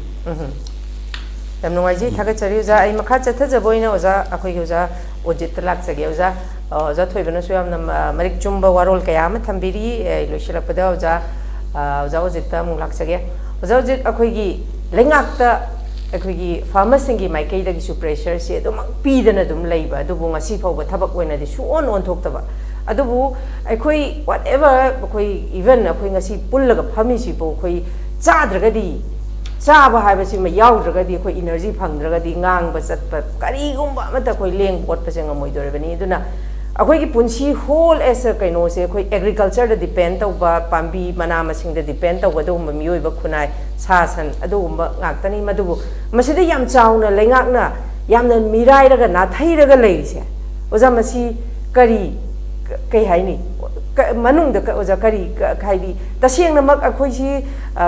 ꯌꯥꯝ ꯅꯨꯡꯉꯥꯏꯖꯩ ꯊꯥꯒꯠꯆꯔꯤ ꯑꯣꯖꯥ ꯑꯩ ꯃꯈꯥ ꯆꯠꯊꯖꯕ ꯑꯣꯏꯅ ꯑꯣꯖꯥ ꯑꯩꯈꯣꯏꯒꯤ ꯑꯣꯖꯥ ꯑꯣꯖꯤꯠꯇ ꯂꯥꯛꯆꯒꯦ ꯑꯣꯖꯥ ꯊꯣꯏꯕꯅꯁꯨ ꯌꯥꯝꯅ ꯃꯔꯤꯛ ꯆꯨꯝꯕ ꯋꯥꯔꯣꯜ ꯀꯌꯥ ꯑꯃ ꯊꯝꯕꯤꯔꯤ ꯂꯣꯏꯁꯤꯜꯂꯛꯄꯗ ꯑꯣꯖꯥ ꯑꯣꯖꯤꯠꯇ ꯑꯃꯨꯛ ꯂꯥꯛꯆꯒꯦ ꯑꯣꯖꯥ ꯑꯣꯖꯤꯠ ꯑꯩꯈꯣꯏꯒꯤ ꯂꯩꯉꯥꯛꯇ ꯑꯩꯈꯣꯏꯒꯤ ꯐꯥꯔꯃꯔꯁꯤꯡꯒꯤ ꯃꯥꯏꯀꯩꯗꯒꯤꯁꯨ ꯄ꯭ꯔꯦꯁꯔꯁꯤ ꯑꯗꯨꯃꯛ ꯄꯤꯗꯅ ꯑꯗꯨꯝ ꯂꯩꯕ ꯑꯗꯨꯕꯨ ꯉꯁꯤ ꯐꯥꯎꯕ ꯊꯕꯛ ꯑꯣꯏꯅꯗꯤ ꯁꯨꯑꯣꯟ ꯑꯣꯟꯊꯣꯛꯇꯕ ꯑꯗꯨꯕꯨ ꯑꯩꯈꯣꯏ ꯋꯥꯠ ꯑꯦꯚꯔ ꯑꯩꯈꯣꯏ ꯏꯚꯟ ꯑꯩꯈꯣꯏ ꯉꯁꯤ ꯄꯨꯜꯂꯒ ꯐꯝꯃꯤꯁꯤꯕꯨ ꯑꯩꯈꯣꯏ ꯆꯥꯗ꯭ꯔꯒꯗꯤ ꯆꯥꯕ ꯍꯥꯏꯕꯁꯤꯃ ꯌꯥꯎꯗ꯭ꯔꯒꯗꯤ ꯑꯩꯈꯣꯏ ꯏꯅꯔꯖꯤ ꯐꯪꯗ꯭ꯔꯒꯗꯤ ꯉꯥꯡꯕ ꯆꯠꯄ ꯀꯔꯤꯒꯨꯝꯕ ꯑꯃꯠꯇ ꯑꯩꯈꯣꯏ ꯂꯦꯡ ꯑꯣꯠꯄꯁꯦ ꯉꯝꯃꯣꯏꯗꯣꯔꯤꯕꯅꯤ ꯑꯗꯨꯅ ꯑꯩꯈꯣꯏꯒꯤ ꯄꯨꯟꯁꯤ ꯍꯣꯜ ꯑꯦꯁ ꯀꯩꯅꯣꯁꯦ ꯑꯩꯈꯣꯏ ꯑꯦꯒ꯭ꯔꯤꯀꯜꯆꯔꯗ ꯗꯤꯄꯦꯟ ꯇꯧꯕ ꯄꯥꯝꯕꯤ ꯃꯅꯥ ꯃꯁꯤꯡꯗ ꯗꯤꯄꯦꯟ ꯇꯧꯕ ꯑꯗꯨꯒꯨꯝꯕ ꯃꯤꯑꯣꯏꯕ ꯈꯨꯟꯅꯥꯏ ꯁꯥ ꯁꯟ ꯑꯗꯨꯒꯨꯝꯕ ꯉꯥꯛꯇꯅꯤ ꯃꯗꯨꯕꯨ ꯃꯁꯤꯗ ꯌꯥꯝ ꯆꯥꯎꯅ ꯂꯩꯉꯥꯛꯅ ꯌꯥꯝꯅ ꯃꯤꯔꯥꯏꯔꯒ ꯅꯥꯊꯩꯔꯒ ꯂꯩꯔꯤꯁꯦ ꯑꯣꯖꯥ ꯃꯁꯤ ꯀꯩ ꯍꯥꯏꯅꯤ ꯃꯅꯨꯡꯗ ꯑꯣꯖꯥ ꯀꯔꯤ ꯍꯥꯏꯗꯤ ꯇꯁꯦꯡꯅꯃꯛ ꯑꯩꯈꯣꯏꯁꯤ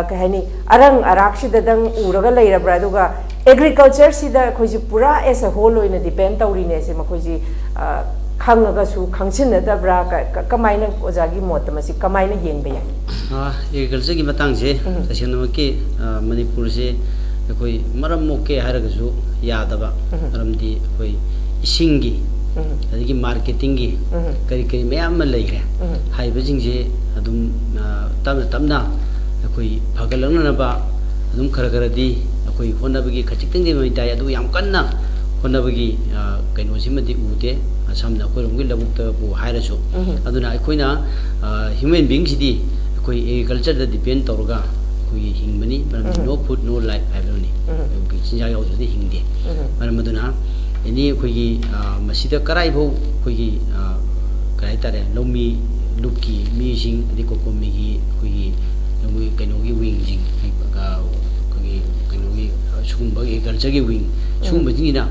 ꯀꯩ ꯍꯥꯏꯅꯤ ꯑꯔꯪ ꯑꯔꯥꯛꯁꯤꯗꯗꯪ ꯎꯔꯒ ꯂꯩꯔꯕ꯭ꯔꯥ ꯑꯗꯨꯒ ꯑꯦꯒ꯭ꯔꯤꯀꯜꯆꯔꯁꯤꯗ ꯑꯩꯈꯣꯏꯁꯤ ꯄꯨꯔꯥ ꯑꯦꯁ ꯑ ꯍꯣꯜ ꯑꯣꯏꯅ ꯗꯤꯄꯦꯟ ꯇꯧꯔꯤꯅꯦꯁꯦ ꯃꯈꯣꯏꯁꯤ ꯈꯪꯉꯒꯁꯨ ꯈꯪꯁꯤꯟꯅꯗꯕ꯭ꯔꯥ ꯀꯃꯥꯏꯅ ꯑꯣꯖꯥꯒꯤ ꯃꯣꯠꯇ ꯃꯁꯤ ꯀꯃꯥꯏꯅ ꯌꯦꯡꯕ ꯌꯥꯏ ꯑꯦꯒ꯭ꯔꯤꯀꯜꯆꯔꯒꯤ ꯃꯇꯥꯡꯁꯦ ꯇꯁꯦꯡꯅꯃꯛꯀꯤ ꯃꯅꯤꯄꯨꯔꯁꯦ ꯑꯩꯈꯣꯏ ꯃꯔꯝ ꯃꯣꯛꯀꯦ ꯍꯥꯏꯔꯒꯁꯨ ꯌꯥꯗꯕ ꯃꯔꯝꯗꯤ ꯑꯩꯈꯣꯏ ꯏꯁꯤꯡꯒꯤ ꯑꯗꯒꯤ ꯃꯥꯔꯀꯦꯇꯤꯡꯒꯤ ꯀꯔꯤ ꯀꯔꯤ ꯃꯌꯥꯝ ꯑꯃ ꯂꯩꯈ꯭ꯔꯦ ꯍꯥꯏꯕꯁꯤꯡꯁꯦ ꯑꯗꯨꯝ ꯇꯞꯅ ꯇꯞꯅ ꯑꯩꯈꯣꯏ ꯐꯒꯠꯂꯛꯅꯅꯕ ꯑꯗꯨꯝ ꯈꯔꯗꯤ ꯑꯩꯈꯣই ꯍꯣꯠꯅꯕꯒꯤ ꯈꯖꯤꯛꯇꯪꯗꯤ ꯃꯃꯤ ꯇꯥꯏ ꯑꯗꯨ ꯌꯥꯝ ꯀꯟꯅ ꯍꯣꯠꯅꯕꯒꯤ ꯀꯩꯅꯣꯁꯤꯃꯗꯤ ꯎꯗꯦ ꯑꯁꯝꯅ ꯑꯩꯈꯣꯏꯔꯣꯝꯒꯤ ꯂꯧꯕꯨꯛꯇꯕꯨ ꯍꯥꯏꯔꯁꯨ ꯑꯗꯨꯅ ꯑꯩꯈꯣꯏꯅ ꯍ꯭ꯌꯨꯃꯦꯟ ꯕꯤꯡꯁꯤꯗꯤ ꯑꯩꯈꯣꯏ ꯑꯦꯒ꯭ꯔꯤꯀꯜꯆꯔꯗ ꯗꯤꯄꯦꯟ ꯇꯧꯔꯒ ꯑꯩꯈꯣꯏꯒꯤ ꯍꯤꯡꯕꯅꯤ ꯃꯔꯝꯗꯤ ꯅꯣ ꯐꯨꯗ ꯅꯣ ꯂꯥꯏꯐ ꯍꯥꯏꯕꯗꯨꯅꯤ ꯑꯩꯈꯣꯏꯒꯤ ꯆꯤꯟꯖꯥꯛ ꯌꯥꯎꯗ꯭ꯔꯗꯤ ꯍꯤꯡꯗꯦ ꯃꯔꯝ ꯑꯗꯨꯅ ꯑꯦꯅꯤ ꯑꯩꯈꯣꯏꯒꯤ ꯃꯁꯤꯗ ꯀꯔꯥꯏꯐꯥꯎ ꯑꯩꯈꯣꯏꯒꯤ ꯀꯔꯤ ꯍꯥꯏꯇꯥꯔꯦ ꯂꯧꯃꯤ ꯂꯨꯞꯀꯤ ꯃꯤꯁꯤꯡ ꯑꯗꯩ ꯀꯣꯀꯣꯃꯤꯒꯤ ꯑꯩꯈꯣꯏꯒꯤ ꯂꯧꯃꯤ ꯀꯩꯅꯣꯒꯤ ꯋꯤꯡꯁꯤꯡ ꯑꯩꯈꯣꯏꯒꯤ ꯀꯩꯅꯣꯒꯤ ꯁꯤꯒꯨꯝꯕ ꯑꯦꯒ꯭ꯔꯤꯀꯜꯆꯔꯒꯤ ꯋꯤꯡ ꯁꯤꯒꯨꯝꯕꯁꯤꯡꯁꯤꯅ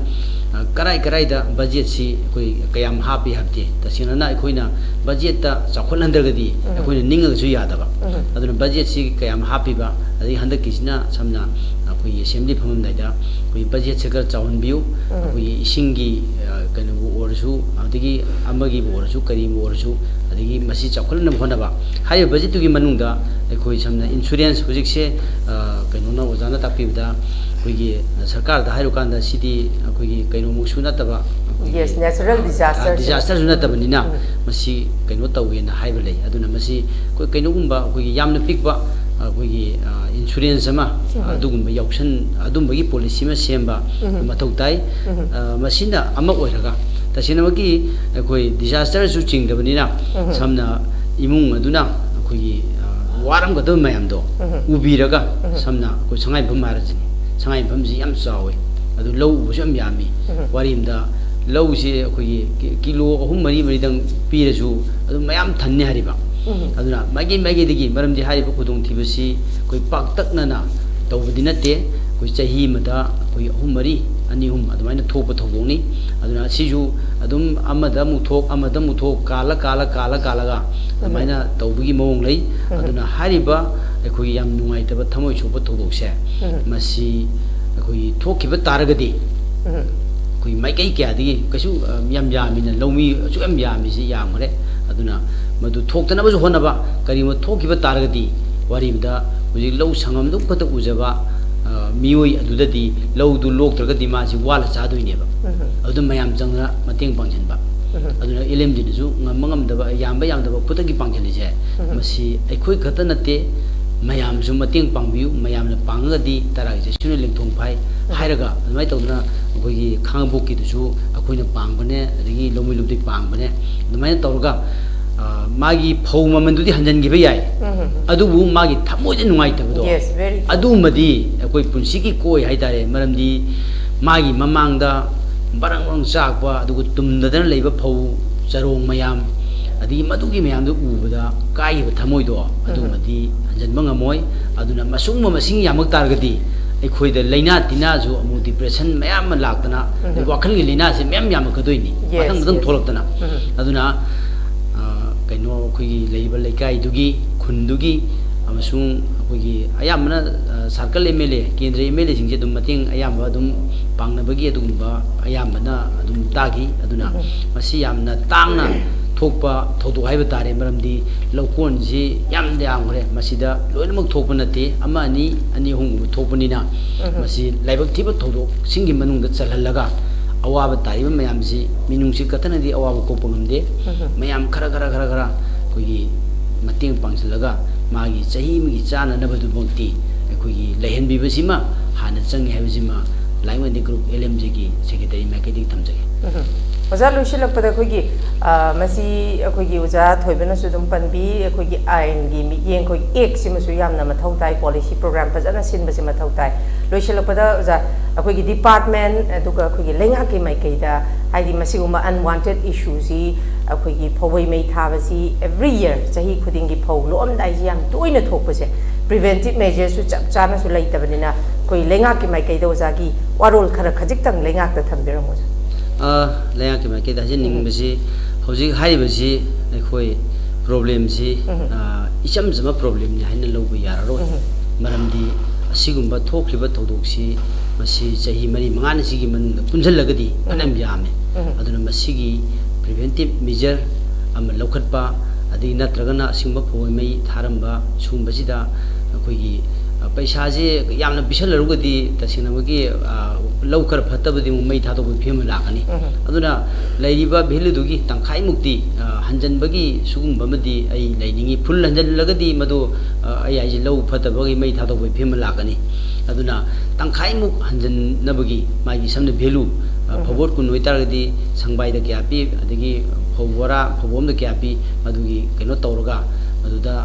ꯀꯔꯥꯏꯗ ꯕꯖꯦꯠꯁꯤ ꯑꯩꯈꯣꯏ ꯀꯌꯥꯝ ꯍꯥꯞꯄꯤ ꯍꯥꯏꯕꯗꯤ ꯇꯁꯦꯡꯅ ꯑꯩꯈꯣꯏꯅ ꯕꯖꯦꯠꯇ ꯆꯥꯎꯈꯠꯍꯟꯗ꯭ꯔꯒꯗꯤ ꯑꯩꯈꯣꯏꯅ ꯅꯤꯡꯉꯒꯁꯨ ꯌꯥꯗꯕ ꯑꯗꯨꯅ ꯕꯖꯦꯠꯁꯤ ꯀꯌꯥꯝ ꯍꯥꯞꯄꯤꯕ ꯑꯗꯒꯤ ꯍꯟꯗꯛꯀꯤꯁꯤꯅ ꯁꯝꯅ ꯑꯩꯈꯣꯏꯒꯤ ꯑꯦꯁꯦꯝꯕ꯭ꯂꯤ ꯐꯝꯃꯝꯗꯥꯏꯗ ꯑꯩꯈꯣꯏ ꯕꯖꯦꯠꯁꯦ ꯈꯔ ꯆꯥꯎꯍꯟꯕꯤꯌꯨ ꯑꯩꯈꯣꯏꯒꯤ ꯏꯁꯤꯡꯒꯤ ꯀꯩꯅꯣꯕꯨ ꯑꯣꯏꯔꯁꯨ ꯑꯗꯒꯤ ꯑꯃꯒꯤꯕꯨ ꯑꯣꯏꯔꯁꯨ ꯀꯔꯤꯕꯨ ꯑꯣꯏꯔꯁꯨ ꯑꯗꯒꯤ ꯃꯁꯤ ꯆꯥꯎꯈꯠꯅꯕ ꯍꯣꯠꯅꯕ ꯍꯥꯏꯔꯤꯕ ꯕꯖꯦꯠꯇꯨꯒꯤ ꯃꯅꯨꯡꯗ ꯑꯩꯈꯣꯏ ꯁꯝꯅ ꯏꯟꯁꯨꯔꯦꯟꯁ ꯍꯧꯖꯤꯛꯁꯦ ꯀꯩꯅꯣꯅ ꯑꯣꯖꯥꯅ ꯇꯥꯛꯄꯤꯕꯗ ꯑꯩꯈꯣꯏꯒꯤ ꯁꯔꯀꯥꯔꯗ ꯍꯥꯏꯔꯨꯀꯥꯟꯗ ꯁꯤꯗꯤ ꯑꯩꯈꯣꯏꯒꯤ ꯀꯩꯅꯣꯃꯨꯛꯁꯨ ꯅꯠꯇꯕ Yes, natural disaster. ꯗꯤꯖꯥꯁꯇꯔꯁꯨ ꯅꯠꯇꯕꯅꯤ나 ꯃꯁꯤ ꯀꯩꯅꯣ ꯇꯧꯋꯦꯅ ꯍꯥꯏꯕ ꯂꯩ ꯑꯗꯨꯅ ꯃꯁꯤ ꯑꯩꯈꯣꯏ ꯀꯩꯅꯣꯒꯨꯝꯕ ꯑꯩꯈꯣꯏꯒꯤ ꯌꯥꯝꯅ ꯄꯤꯛꯄ ꯑꯩꯈꯣꯏꯒꯤ ꯏꯟꯁꯨꯔꯦꯟꯁ ꯑꯃ ꯑꯗꯨꯒꯨꯝꯕ ꯌꯥꯎꯁꯟ ꯑꯗꯨꯝꯕꯒꯤ ꯄꯣꯂꯤꯁꯤ ꯑꯃ ꯁꯦꯝꯕ ꯃꯊꯧ ꯇꯥꯏ ꯃꯁꯤꯅ ꯑꯃ ꯑꯣꯏꯔꯒ ꯇꯁꯦꯡꯅꯃꯛꯀꯤ ꯑꯩꯈꯣꯏ ꯗꯤꯖꯥꯁꯇꯔꯁꯨ ꯆꯤꯡꯗꯕꯅꯤꯅ ꯁꯝꯅ ꯏꯃꯨꯡ ꯑꯗꯨꯅ ꯑꯩꯈꯣꯏꯒꯤ ꯋꯥꯔꯝꯒꯗꯕ ꯃꯌꯥꯝꯗꯣ ꯎꯕꯤꯔꯒ ꯁꯝꯅ ꯑꯩꯈꯣꯏ ꯁꯉꯥꯏꯌꯨꯝꯐꯝ ꯍꯥꯏꯔꯁꯤꯅꯤ ꯁꯉꯥꯏꯌꯨꯝꯐꯝꯁꯤ ꯌꯥꯝ ꯆꯥꯎꯋꯤ ꯑꯗꯨ ꯂꯧ ꯎꯕꯁꯨ ꯌꯥꯝ ꯌꯥꯝꯃꯤ ꯋꯥꯔꯤꯝꯗ ꯂꯧꯁꯤ ꯑꯩꯈꯣꯏꯒꯤ ꯀꯤꯂꯣ 3-4 ꯄꯤꯔꯁꯨ ꯑꯗꯨꯝ ꯃꯌꯥꯝ ꯊꯟꯅꯤ ꯍꯥꯏꯔꯤꯕ ꯑꯗꯨꯅ ꯃꯥꯏꯀꯩꯗꯒꯤ ꯃꯔꯝꯗꯤ ꯍꯥꯏꯔꯤꯕ ꯈꯨꯗꯣꯡꯊꯤꯕꯁꯤ ꯑꯩꯈꯣꯏ ꯄꯥꯛꯇꯛꯅꯅ ꯇꯧꯕꯗꯤ ꯅꯠꯇꯦ ꯑꯩꯈꯣꯏ ꯆꯍꯤ ꯑꯃꯗ ꯑꯩꯈꯣꯏ 2-3 ꯑꯗꯨꯃꯥꯏꯅ ꯊꯣꯛꯄ ꯊꯧꯗꯣꯛꯅꯤ ꯑꯗꯨꯅ ꯁꯤꯁꯨ ꯑꯗꯨꯝ ꯑꯃꯗ ꯑꯃꯨꯛ ꯊꯣꯛ ꯀꯥꯜꯂꯒ ꯑꯗꯨꯃꯥꯏꯅ ꯇꯧꯕꯒꯤ ꯃꯑꯣꯡ ꯂꯩ ꯑꯗꯨꯅ ꯍꯥꯏꯔꯤꯕ ꯑꯩꯈꯣꯏꯒꯤ ꯌꯥꯝ ꯅꯨꯡꯉꯥꯏꯇꯕ ꯊꯃꯣꯏ ꯁꯣꯛꯄ ꯊꯧꯗꯣꯛꯁꯦ ꯃꯁꯤ ꯑꯩꯈꯣꯏꯒꯤ ꯊꯣꯛꯈꯤꯕ ꯇꯥꯔꯒꯗꯤ ꯑꯩꯈꯣꯏ ꯃꯥꯏꯀꯩ ꯀꯌꯥꯗꯒꯤ ꯀꯩꯁꯨ ꯌꯥꯝ ꯌꯥꯝꯃꯤꯅ ꯂꯧꯃꯤ ꯑꯁꯨꯛ ꯌꯥꯝ ꯌꯥꯝꯃꯤꯁꯤ ꯌꯥꯝꯈ꯭ꯔꯦ ꯑꯗꯨꯅ ꯃꯗꯨ ꯊꯣꯛꯇꯅꯕꯁꯨ ꯍꯣꯠꯅꯕ ꯀꯔꯤꯒꯨꯝꯕ ꯊꯣꯛꯈꯤꯕ ꯇꯥꯔꯒꯗꯤ ꯋꯥꯔꯤꯕꯗ ꯍꯧꯖꯤꯛ ꯂꯧ ꯁꯪꯉꯝꯗꯨ ꯈꯛꯇ ꯎꯖꯕ ꯃꯤꯑꯣꯏ ꯑꯗꯨꯗꯗꯤ ꯂꯧꯗꯨ ꯂꯣꯛꯇ꯭ꯔꯒꯗꯤ ꯃꯥꯁꯤ ꯋꯥꯜꯂ ꯆꯥꯗꯣꯏꯅꯦꯕ ꯑꯗꯨ ꯃꯌꯥꯝ ꯆꯪꯅ ꯃꯇꯦꯡ ꯄꯥꯡꯁꯤꯟꯕ ꯑꯗꯨꯅ LMDꯅꯁꯨ ꯉꯝꯕ ꯉꯝꯗꯕ ꯌꯥꯝꯕ ꯈꯨꯗꯛꯀꯤ ꯄꯥꯡꯁꯤꯜꯂꯤꯁꯦ ꯃꯁꯤ ꯑꯩꯈꯣꯏ ꯈꯛꯇ ꯅꯠꯇꯦ ꯃꯌꯥꯝꯁꯨ ꯃꯇꯦꯡ ꯄꯥꯡꯕꯤꯌꯨ ꯃꯌꯥꯝꯅ ꯄꯥꯡꯉꯒꯗꯤ ꯇꯔꯥꯒꯤ ꯆꯩꯁꯨꯅ ꯂꯦꯡꯊꯣꯡ ꯐꯥꯏ ꯍꯥꯏꯔꯒ ꯑꯗꯨꯃꯥꯏꯅ ꯇꯧꯗꯅ ꯑꯩꯈꯣꯏꯒꯤ ꯈꯥꯡꯉꯕꯣꯛꯀꯤꯗꯨꯁꯨ ꯑꯩꯈꯣꯏꯅ ꯄꯥꯡꯕꯅꯦ ꯑꯗꯒꯤ ꯂꯧꯃꯤ ꯂꯨꯞꯇꯩ ꯄꯥꯡꯕꯅꯦ ꯑꯗꯨꯃꯥꯏꯅ ꯇꯧꯔꯒ ꯃꯥꯒꯤ ꯐꯧ ꯃꯃꯟꯗꯨꯗꯤ ꯍꯟꯖꯤꯟꯈꯤꯕ ꯌꯥꯏ ꯑꯗꯨꯕꯨ ꯃꯥꯒꯤ ꯊꯃꯣꯏꯗ ꯅꯨꯡꯉꯥꯏꯇꯕꯗꯣ ꯑꯗꯨꯃꯗꯤ ꯑꯩꯈꯣꯏ ꯄꯨꯟꯁꯤꯒꯤ ꯀꯣꯏ ꯍꯥꯏꯇꯥꯔꯦ ꯃꯔꯝꯗꯤ ꯃꯥꯒꯤ ꯃꯃꯥꯡꯗ ꯕꯔꯪ ꯆꯥꯛꯄ ꯑꯗꯨꯒ ꯇꯨꯝꯗꯗꯅ ꯂꯩꯕ ꯐꯧ ꯆꯔꯣꯡ ꯃꯌꯥꯝ ꯑꯗꯒꯤ ꯃꯗꯨꯒꯤ ꯃꯌꯥꯝꯗꯨ ꯎꯕꯗ ꯀꯥꯏꯈꯤꯕ ꯊꯃꯣꯏꯗꯣ ꯑꯗꯨꯃꯗꯤ ꯍꯟꯖꯤꯟꯕ ꯉꯝꯃꯣꯏ ꯑꯗꯨꯅ ꯃꯁꯨꯡꯕ ꯃꯁꯤꯡ ꯌꯥꯝꯃꯛ ꯇꯥꯔꯒꯗꯤ ꯑꯩꯈꯣꯏꯗ ꯂꯩꯅꯥ ꯇꯤꯟꯅꯥꯁꯨ ꯑꯃꯨꯛ ꯗꯤꯄ꯭ꯔꯦꯁꯟ ꯃꯌꯥꯝ ꯑꯃ ꯂꯥꯛꯇꯅ ꯋꯥꯈꯜꯒꯤ ꯂꯩꯅꯥꯁꯦ ꯃꯌꯥꯝ ꯌꯥꯝꯃꯛꯀꯗꯣꯏꯅꯤ ꯃꯊꯪ ꯊꯣꯛꯂꯛꯇꯅ ꯑꯗꯨꯅ ꯀꯩꯅꯣ ꯑꯩꯈꯣꯏꯒꯤ ꯂꯩꯔꯤꯕ ꯂꯩꯀꯥꯏꯗꯨꯒꯤ ꯈꯨꯟꯗꯨꯒꯤ ꯑꯃꯁꯨꯡ ꯑꯩꯈꯣꯏꯒꯤ ꯑꯌꯥꯝꯕꯅ ꯁꯥꯔꯀꯜ MLA ꯀꯦꯟꯗ꯭ꯔ MLAꯁꯤꯡꯁꯦ ꯑꯗꯨꯝ ꯃꯇꯦꯡ ꯑꯌꯥꯝꯕ ꯑꯗꯨꯝ ꯄꯥꯡꯅꯕꯒꯤ ꯑꯗꯨꯒꯨꯝꯕ ꯑꯌꯥꯝꯕꯅ ꯑꯗꯨꯝ ꯇꯥꯈꯤ ꯑꯗꯨꯅ ꯃꯁꯤ ꯌꯥꯝꯅ ꯇꯥꯡꯅ ꯊꯣꯛꯄ ꯊꯧꯗꯣꯛ ꯍꯥꯏꯕ ꯇꯥꯔꯦ ꯃꯔꯝꯗꯤ ꯂꯧꯀꯣꯟꯁꯤ ꯌꯥꯝꯅ ꯌꯥꯝꯈ꯭ꯔꯦ ꯃꯁꯤꯗ ꯂꯣꯏꯅꯃꯛ ꯊꯣꯛꯄ ꯅꯠꯇꯦ 1-2-3 ꯊꯣꯛꯄꯅꯤꯅ ꯃꯁꯤ ꯂꯥꯏꯕꯛ ꯊꯤꯕ ꯊꯧꯗꯣꯛꯁꯤꯡꯒꯤ ꯃꯅꯨꯡꯗ ꯆꯜꯍꯜꯂꯒ ꯑꯋꯥꯕ ꯇꯥꯔꯤꯕ ꯃꯌꯥꯝꯁꯤ ꯃꯤꯅꯨꯡꯁꯤ ꯀꯠꯇꯅꯗꯤ ꯑꯋꯥꯕ ꯀꯣꯛꯄ ꯉꯝꯗꯦ ꯃꯌꯥꯝ ꯈꯔ ꯑꯩꯈꯣꯏꯒꯤ ꯃꯇꯦꯡ ꯄꯥꯡꯁꯤꯜꯂꯒ ꯃꯥꯒꯤ ꯆꯍꯤ ꯑꯃꯒꯤ ꯆꯥꯅꯅꯕꯗꯨꯃꯛꯇꯤ ꯑꯩꯈꯣꯏꯒꯤ ꯂꯩꯍꯟꯕꯤꯕꯁꯤꯃ ꯍꯥꯟꯅ ꯆꯪꯉꯤ ꯍꯥꯏꯕꯁꯤꯃ ꯂꯥꯏꯃꯟꯗꯤ ꯒ꯭ꯔꯨꯞ LMGꯒꯤ ꯁꯦꯀ꯭ꯔꯦꯇꯔꯤ ꯃꯥꯏꯀꯩꯗꯒꯤ ꯊꯝꯖꯒꯦ ꯑꯣꯖꯥ ꯂꯣꯏꯁꯤꯜꯂꯛꯄꯗ ꯑꯩꯈꯣꯏꯒꯤ ꯃꯁꯤ ꯑꯩꯈꯣꯏꯒꯤ ꯑꯣꯖꯥ ꯊꯣꯏꯕꯅꯁꯨ ꯑꯗꯨꯝ ꯄꯟꯕꯤ ꯑꯩꯈꯣꯏꯒꯤ ꯑꯥꯏꯟꯒꯤ ꯃꯤꯠꯌꯦꯡ ꯑꯩꯈꯣꯏ ꯑꯦꯛꯁꯤꯃꯁꯨ ꯌꯥꯝꯅ ꯃꯊꯧ ꯇꯥꯏ ꯄꯣꯂꯤꯁꯤ ꯄ꯭ꯔꯣꯒ꯭ꯔꯥꯝ ꯐꯖꯅ ꯁꯤꯟꯕꯁꯤ ꯃꯊꯧ ꯇꯥꯏ ꯂꯣꯏꯁꯤꯜꯂꯛꯄꯗ ꯑꯣꯖꯥ ꯑꯩꯈꯣꯏꯒꯤ ꯗꯤꯄꯥꯔꯠꯃꯦꯟ ꯑꯗꯨꯒ ꯑꯩꯈꯣꯏꯒꯤ ꯂꯩꯉꯥꯛꯀꯤ ꯃꯥꯏꯀꯩꯗ ꯍꯥꯏꯗꯤ ꯃꯁꯤꯒꯨꯝꯕ ꯑꯟꯋꯥꯟꯇꯦꯗ ꯏꯁꯨꯁꯤ ꯑꯩꯈꯣꯏꯒꯤ ꯐꯧꯕꯩ ꯃꯩ ꯊꯥꯕꯁꯤ ꯑꯦꯚ꯭ꯔꯤ ꯏꯌꯔ ꯆꯍꯤ ꯈꯨꯗꯤꯡꯒꯤ ꯐꯧ ꯂꯣꯛꯑꯝꯗꯥꯏꯁꯤ ꯌꯥꯝ ꯇꯣꯏꯅ ꯊꯣꯛꯄꯁꯦ ꯄ꯭ꯔꯤꯚꯦꯟꯇꯤቭ ꯃꯦꯖꯔꯁꯨ ꯆꯞ ꯆꯥꯅꯁꯨ ꯂꯩꯇꯕꯅꯤꯅ ꯑꯩꯈꯣꯏ ꯂꯩꯉꯥꯛꯀꯤ ꯃꯥꯏꯀꯩꯗ ꯑꯣꯖꯥꯒꯤ ꯋꯥꯔꯣꯜ ꯈꯖꯤꯛꯇꯪ ꯂꯩꯉꯥꯛꯇ ꯊꯝꯕꯤꯔꯝꯃꯣ ꯑꯣꯖꯥ ꯂꯩꯉꯥꯛꯀꯤ ꯃꯥꯏꯀꯩꯗ ꯍꯥꯏꯖꯅꯤꯡꯕꯁꯤ ꯍꯧꯖꯤꯛ ꯍꯥꯏꯔꯤꯕꯁꯤ ꯑꯩꯈꯣꯏ ꯄ꯭ꯔꯣꯕ꯭ꯂꯦꯝꯁꯤ ꯏꯆꯝ ꯆꯝꯕ ꯄ꯭ꯔꯣꯕ꯭ꯂꯦꯝꯅꯤ ꯍꯥꯏꯅ ꯂꯧꯕ ꯌꯥꯔꯔꯣꯏ ꯃꯔꯝꯗꯤ ꯑꯁꯤꯒꯨꯝꯕ ꯊꯣꯛꯈꯤꯕ ꯊꯧꯗꯣꯛꯁꯤ ꯃꯁꯤ ꯆꯍꯤ 4-5 ꯁꯤꯒꯤ ꯃꯅꯨꯡꯗ ꯄꯨꯟꯁꯤꯜꯂꯒꯗꯤ ꯐꯅꯌꯥꯝ ꯌꯥꯝꯃꯦ ꯑꯗꯨꯅ ꯃꯁꯤꯒꯤ ꯄ꯭ꯔꯤꯚꯦꯟꯇꯤꯚ ꯃꯦꯖꯔ ꯑꯃ ꯂꯧꯈꯠꯄ ꯑꯗꯒꯤ ꯅꯠꯇ꯭ꯔꯒꯅ ꯑꯁꯤꯒꯨꯝꯕ ꯐꯧ ꯃꯩ ꯊꯥꯔꯝꯕ ꯁꯤꯒꯨꯝꯕꯁꯤꯗ ꯑꯩꯈꯣꯏꯒꯤ ꯄꯩꯁꯥꯁꯦ ꯌꯥꯝꯅ ꯄꯤꯁꯜꯂꯔꯨꯒꯗꯤ ꯇꯁꯦꯡꯅꯃꯛꯀꯤ ꯂꯧ ꯈꯔ ꯐꯠꯇꯕꯗꯤ ꯑꯃꯨꯛ ꯃꯩ ꯊꯥꯗꯣꯛꯄꯒꯤ ꯐꯤꯕꯝ ꯂꯥꯛꯀꯅꯤ ꯑꯗꯨꯅ ꯂꯩꯔꯤꯕ ꯚꯦꯂꯨꯗꯨꯒꯤ ꯇꯪꯈꯥꯏꯃꯨꯛꯇꯤ ꯍꯟꯖꯟꯕꯒꯤ ꯁꯤꯒꯨꯝꯕ ꯑꯃꯗꯤ ꯑꯩ ꯂꯩꯅꯤꯡꯉꯤ ꯐꯨꯜ ꯍꯟꯖꯜꯂꯒꯗꯤ ꯃꯗꯨ ꯑꯩ ꯍꯥꯏꯁꯦ ꯂꯧ ꯐꯠꯇꯕꯒꯤ ꯃꯩ ꯊꯥꯗꯣꯛꯄꯒꯤ ꯐꯤꯕꯝ ꯂꯥꯛꯀꯅꯤ ꯑꯗꯨꯅ ꯇꯪꯈꯥꯏꯃꯨꯛ ꯍꯟꯖꯟꯅꯕꯒꯤ ꯃꯥꯒꯤ ꯁꯝꯅ ꯚꯦꯂꯨ ꯐꯧꯕꯣꯠ 10 ꯑꯣꯏꯇꯥꯔꯒꯗꯤ ꯁꯪꯕꯥꯏꯗ ꯀꯌꯥ ꯄꯤ ꯑꯗꯒꯤ ꯐꯧ ꯕꯣꯔꯥ ꯐꯧꯕꯣꯝꯗ ꯀꯌꯥ ꯄꯤ ꯃꯗꯨꯒꯤ ꯀꯩꯅꯣ ꯇꯧꯔꯒ ꯃꯗꯨꯗ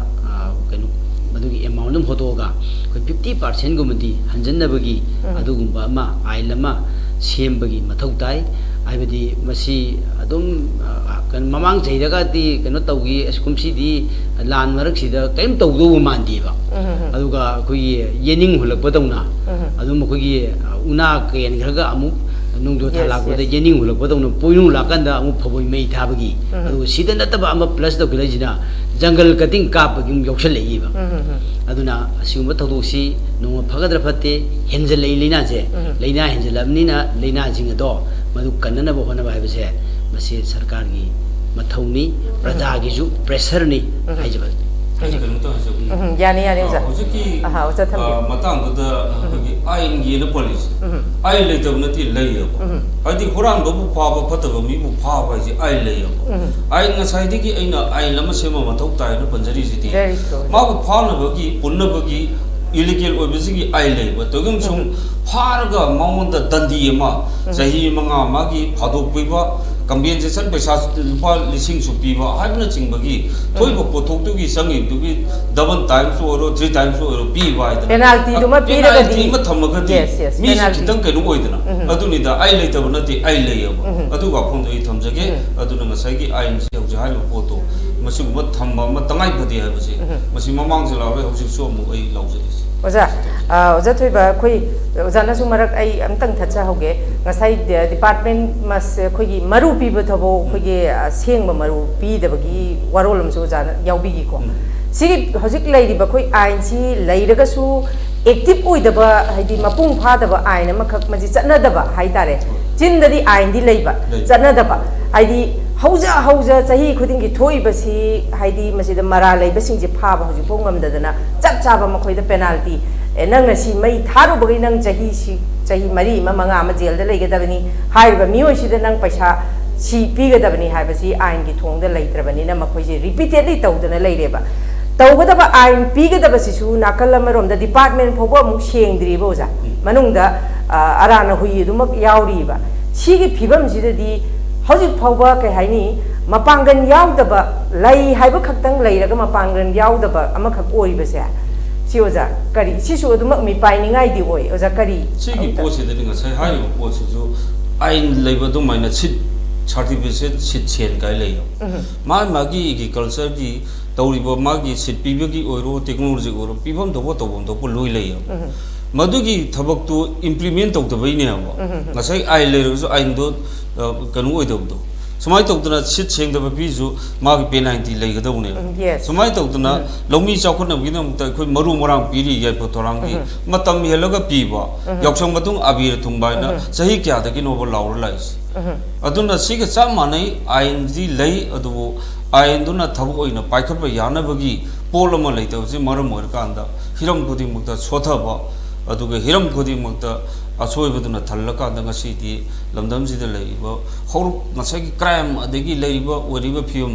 ꯀꯩꯅꯣ ꯃꯗꯨꯒꯤ ꯑꯦꯃꯥꯎꯟ ꯑꯃ ꯍꯣꯠꯇꯣꯛꯑꯒ ꯑꯩꯈꯣꯏ 50%ꯒꯨꯝꯕꯗꯤ ꯍꯟꯖꯟꯅꯕꯒꯤ ꯑꯗꯨꯒꯨꯝꯕ ꯑꯃ ꯑꯥꯏꯟ ꯑꯃ ꯁꯦꯝꯕꯒꯤ ꯃꯊꯧ ꯇꯥꯏ ꯍꯥꯏꯕꯗꯤ ꯃꯁꯤ ꯑꯗꯨꯝ ꯃꯃꯥꯡ ꯆꯍꯤꯗꯒꯗꯤ ꯀꯩꯅꯣ ꯇꯧꯈꯤ ꯀꯨꯝꯁꯤꯗꯤ ꯂꯥꯟ ꯃꯔꯛꯁꯤꯗ ꯀꯔꯤꯝ ꯇꯧꯗꯧꯕ ꯃꯥꯟꯗꯦꯕ ꯑꯗꯨꯒ ꯑꯩꯈꯣꯏꯒꯤ ꯌꯦꯅꯤꯡ ꯍꯨꯜꯂꯛꯄꯗꯧꯅ ꯑꯗꯨꯝ ꯑꯩꯈꯣꯏꯒꯤ ꯎꯅꯥ ꯀꯦꯟꯈ꯭ꯔꯒ ꯑꯃꯨꯛ ꯅꯣꯡꯖꯨ ꯊꯥ ꯂꯥꯛꯄꯗ ꯌꯦꯅꯤꯡ ꯍꯨꯜꯂꯛꯄꯗꯧꯅ ꯄꯣꯏꯅꯨ ꯂꯥꯛꯀꯥꯟꯗ ꯑꯃꯨꯛ ꯐꯧꯕꯣꯏ ꯃꯩ ꯊꯥꯕꯒꯤ ꯑꯗꯨꯒ ꯁꯤꯗ ꯅꯠꯇꯕ ꯑꯃ ꯄ꯭ꯂꯁ ꯇꯧꯈꯠꯂꯛꯏꯁꯤꯅ ꯖꯪꯒꯜ ꯀꯇꯤꯡ ꯀꯥꯞꯄꯒꯤ ꯑꯃꯨꯛ ꯌꯥꯎꯁꯜꯂꯛꯏꯕ ꯑꯗꯨꯅ ꯑꯁꯤꯒꯨꯝꯕ ꯊꯧꯗꯣꯛꯁꯤ ꯅꯣꯡꯃ ꯐꯒꯗ꯭ꯔꯥ ꯐꯠꯇꯦ ꯍꯦꯟꯖꯜꯂꯛꯏ ꯂꯩꯅꯥꯁꯦ ꯂꯩꯅꯥ ꯍꯦꯟꯖꯜꯂꯛꯑꯕꯅꯤ나 ꯂꯩꯅꯥꯁꯤꯡ ꯑꯗꯣ ꯃꯗꯨ ꯀꯟꯅꯅꯕ ꯍꯣꯠꯅꯕ ꯍꯥꯏꯕꯁꯦ ꯃꯁꯤ ꯁꯔꯀꯥꯔꯒꯤ ꯃꯊꯧꯅꯤ ꯄ꯭ꯔꯖꯥꯒꯤꯁꯨ ꯄ꯭ꯔꯦꯁꯔꯅꯤ ꯍꯥꯏꯖꯕ यानी यानी ओजा ꯍꯧꯖꯤꯛꯀꯤ हाँ ओजा थम्बी ꯃꯇꯥꯡꯗꯨꯗ ꯑꯩꯈꯣꯏꯒꯤ ꯑꯥꯏꯟꯒꯤꯅ ꯄꯣꯂꯤꯁꯤ ꯑꯥꯏꯟ ꯂꯩꯇꯕ ꯅꯠꯇꯦ ꯂꯩꯌꯦꯕ ꯍꯥꯏꯗꯤ ꯍꯨꯔꯥꯟꯕꯕꯨ ꯐꯥꯕ ꯐꯠꯇꯕ ꯃꯤꯕꯨ ꯐꯥꯕ ꯍꯥꯏꯁꯦ ꯑꯥꯏꯟ ꯂꯩꯌꯦꯕ ꯑꯥꯏꯟ ꯉꯁꯥꯏꯗꯒꯤ ꯑꯩꯅ ꯑꯥꯏꯟ ꯑꯃ ꯁꯦꯝꯕ ꯃꯊꯧ ꯇꯥꯏꯅ ꯄꯟꯖꯔꯤꯁꯤꯗꯤ ꯃꯥꯕꯨ ꯐꯥꯅꯕꯒꯤ ꯄꯨꯟꯅꯕꯒꯤ ꯏꯂꯤꯒꯦꯜ ꯑꯣꯏꯕꯁꯤꯒꯤ ꯑꯥꯏꯟ ꯂꯩꯕ ꯇꯧꯒꯨꯝ ꯁꯨꯝ ꯐꯥꯔꯒ ꯃꯉꯣꯟꯗ ꯗꯟꯗꯤ ꯑꯃ ꯆꯍꯤ 5 ꯃꯥꯒꯤ ꯐꯥꯗꯣꯛꯄꯤꯕ ꯀꯝꯄꯦꯟꯁꯦꯁꯟ ꯄꯩꯁꯥ ꯂꯨꯄꯥ 1000 ꯄꯤꯕ ꯍꯥꯏꯕꯅꯆꯤꯡꯕꯒꯤ ꯊꯣꯏꯕ ꯄꯣꯠꯊꯣꯛꯇꯨꯒꯤ ꯆꯪꯉꯤꯕꯗꯨꯒꯤ ꯗꯕꯜ ꯇꯥꯏꯝꯁ ꯑꯣꯏꯔꯣ 3 ꯇꯥꯏꯝꯁ ꯑꯣꯏꯔꯣ ꯄꯤꯕ ꯍꯥꯏꯗꯅ पेनाल्टीदुमा पीरगदी ꯄꯦꯅꯥꯜꯇꯤ ꯑꯃ ꯊꯝꯃꯒꯗꯤ ꯃꯤꯁꯤ ꯈꯤꯇꯪ ꯀꯩꯅꯣ ꯑꯣꯏꯗꯅ ꯑꯗꯨꯅꯤꯗ ꯑꯩ ꯂꯩꯇꯕ ꯅꯠꯇꯦ ꯑꯩ ꯂꯩꯌꯦꯕ ꯑꯗꯨꯒ ꯋꯥꯐꯝꯗꯣ ꯑꯩ ꯊꯝꯖꯒꯦ ꯑꯗꯨꯅ ꯉꯁꯥꯏꯒꯤ ꯑꯥꯏꯟꯁꯤ ꯍꯧꯖꯤꯛ ꯍꯥꯏꯔꯤꯕ ꯄꯣꯠꯇꯣ ꯃꯁꯤꯒꯨꯝꯕ ꯊꯝꯕ ꯑꯃ ꯇꯉꯥꯏ ꯐꯗꯦ ꯍꯥꯏꯕꯁꯤ ꯃꯁꯤ ꯃꯃꯥꯡꯁꯨ ꯂꯥꯎꯔꯦ ꯍꯧꯖꯤꯛꯁꯨ ꯑꯃꯨꯛ ꯑꯩ ꯂꯥꯎꯖꯔꯤꯁꯤ ओजा ओजा थोइबा खोई ओजानासु मरक आई अमतंग थचा होगे ngasai department mas खोई मरु पीब थबो खोई सेंग मरु पी दबगी वारोलम सु ओजा याउबीगी को सिगी हजिक लैरिबा खोई आइन सी लैरगसु एक्टिव ओइदबा हाइदि मपुंग फादबा आइन अमखक मजि चनदबा हाइतारे चिनददि आइन दि लैबा चनदबा हाइदि हौजा हौजा चाही खुदिंगी थोइबसी हाइदि मसिद मरा लैबसिंगजे फाबा हजि पोंगमददना चप चाबा मखोइदा पेनाल्टी नंग नसी मई थारुबगी नंग चाही मरी मंगा जेल लेगदबनी हाइबा मियोइसिदा नंग पैसा सी पीगदबनी हाइबसी आइन की थोंगदा लैत्रबनीना मखोइजे रिपीटेडली तौदना लैरेबा तौगदबा आइन पीगदबसिसु नाकल अमरोमदा डिपार्टमेंट फोबो अमुक सेंगद्रिबो ओजा मनुंगदा अराना हुई दुमक यावरीबा सिगी फिबमसिददी हौजिक फाउबा कै हाइनी मपांगन यावदबा लै हाइबा खक्तंग लैरगा मपांगन यावदबा अमखक ओइबसे सी ओजा करी सिसु अदुमक मी पाइनिंगाइ दि ओइ ओजा करी सिगी पोसिदनि ngasai हाइबा पोसिसु आइन लैबा दुमाइना सिट सर्टिफिकेट सिट सेन गाय लैयो मागी की कल्चर की तौरीबा मागी सिट पीबगी ओइरो टेक्नोलॉजी ओइरो पीबम दबो लोइ लैयो मदुगी थबकतु इम्प्लीमेंट तौदबैने अब ngasai आइन लैरसु आइन दो कनु ओइदबदो समाय तौदना सिट सेंगदबा पीजु मागी पेनाल्टी लैगदबने समाय तौदना लौमी चाखनबगिना मुक्ता खoi मरु मरांग पीरी याय फोटोरांगी मतम हेलगा पीबा यावसंग मतुंग अबीर थुंबाइना सही क्यादगी नोबल लाउर लाइस अदुना सिगे चा मानै आइन जी लै अदुबो आइन दुना थबक ओइना पाइखबा यानबगी पोल अमा लैतबसि मरम ओइरकांदा हिरम खुदिमुक्ता सोथबा अदुगा हिरम खुदिमुक्ता असोइबदुना थल्लकांदा ngasiदी लमदमसिदा लैबा हौर ngसागी क्राइम अदगी लैबा ओरिबा फियम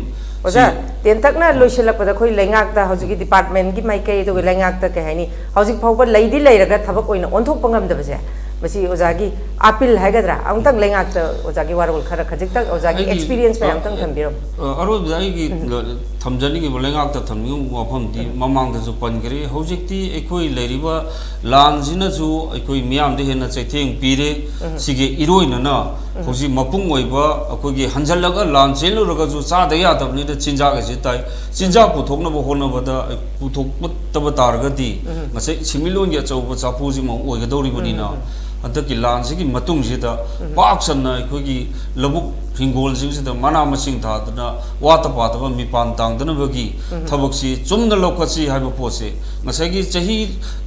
ओजा तेंतकना लोइसलकपदा खोइ लैंगाकता हौजिकी डिपार्टमेंट की माइकै तो लैंगाकता के हाइनी हौजिक फाउबा लैदी लैरगा थबक ओइना ओन्थोकपा ngamdabase मसी ओजागी अपील हाइगद्रा अमतंग लैंगाकता ओजागी वारोल खरा खजिकतक ओजागी एक्सपीरियंस पे अमतंग थंबिरो अरो जाईगी थमजनिगी लैंगाकता थंबिगु वफमदी ममांगदजु पनगरे हौजिकती एकोइ लैरिबा लानजिनजु एकोइ मियामदे हेना चैथेंग पीरे सिगे इरोइनना हौजि मपुंग ओइबा अकोगी हंजलगा लान चेलुरगजु चादा यादबनिदा चिंजागसि ताइ चिंजा पुथोकनबो होनबदा पुथोकतबा तारगदी ngase सिमिलोनगी अचौबा चापुजि म ओइगदौरिबनिना हंतकी लानसिगी मतुंगसिदा पाक्सना अखोगी लबुक हिंगोल सिंगसिदा मना मसिंग थादना वाता पातबा मिपान तांगदनबगी थबकसी चुमना लौखसी हाइबा पोसे ngसागी चही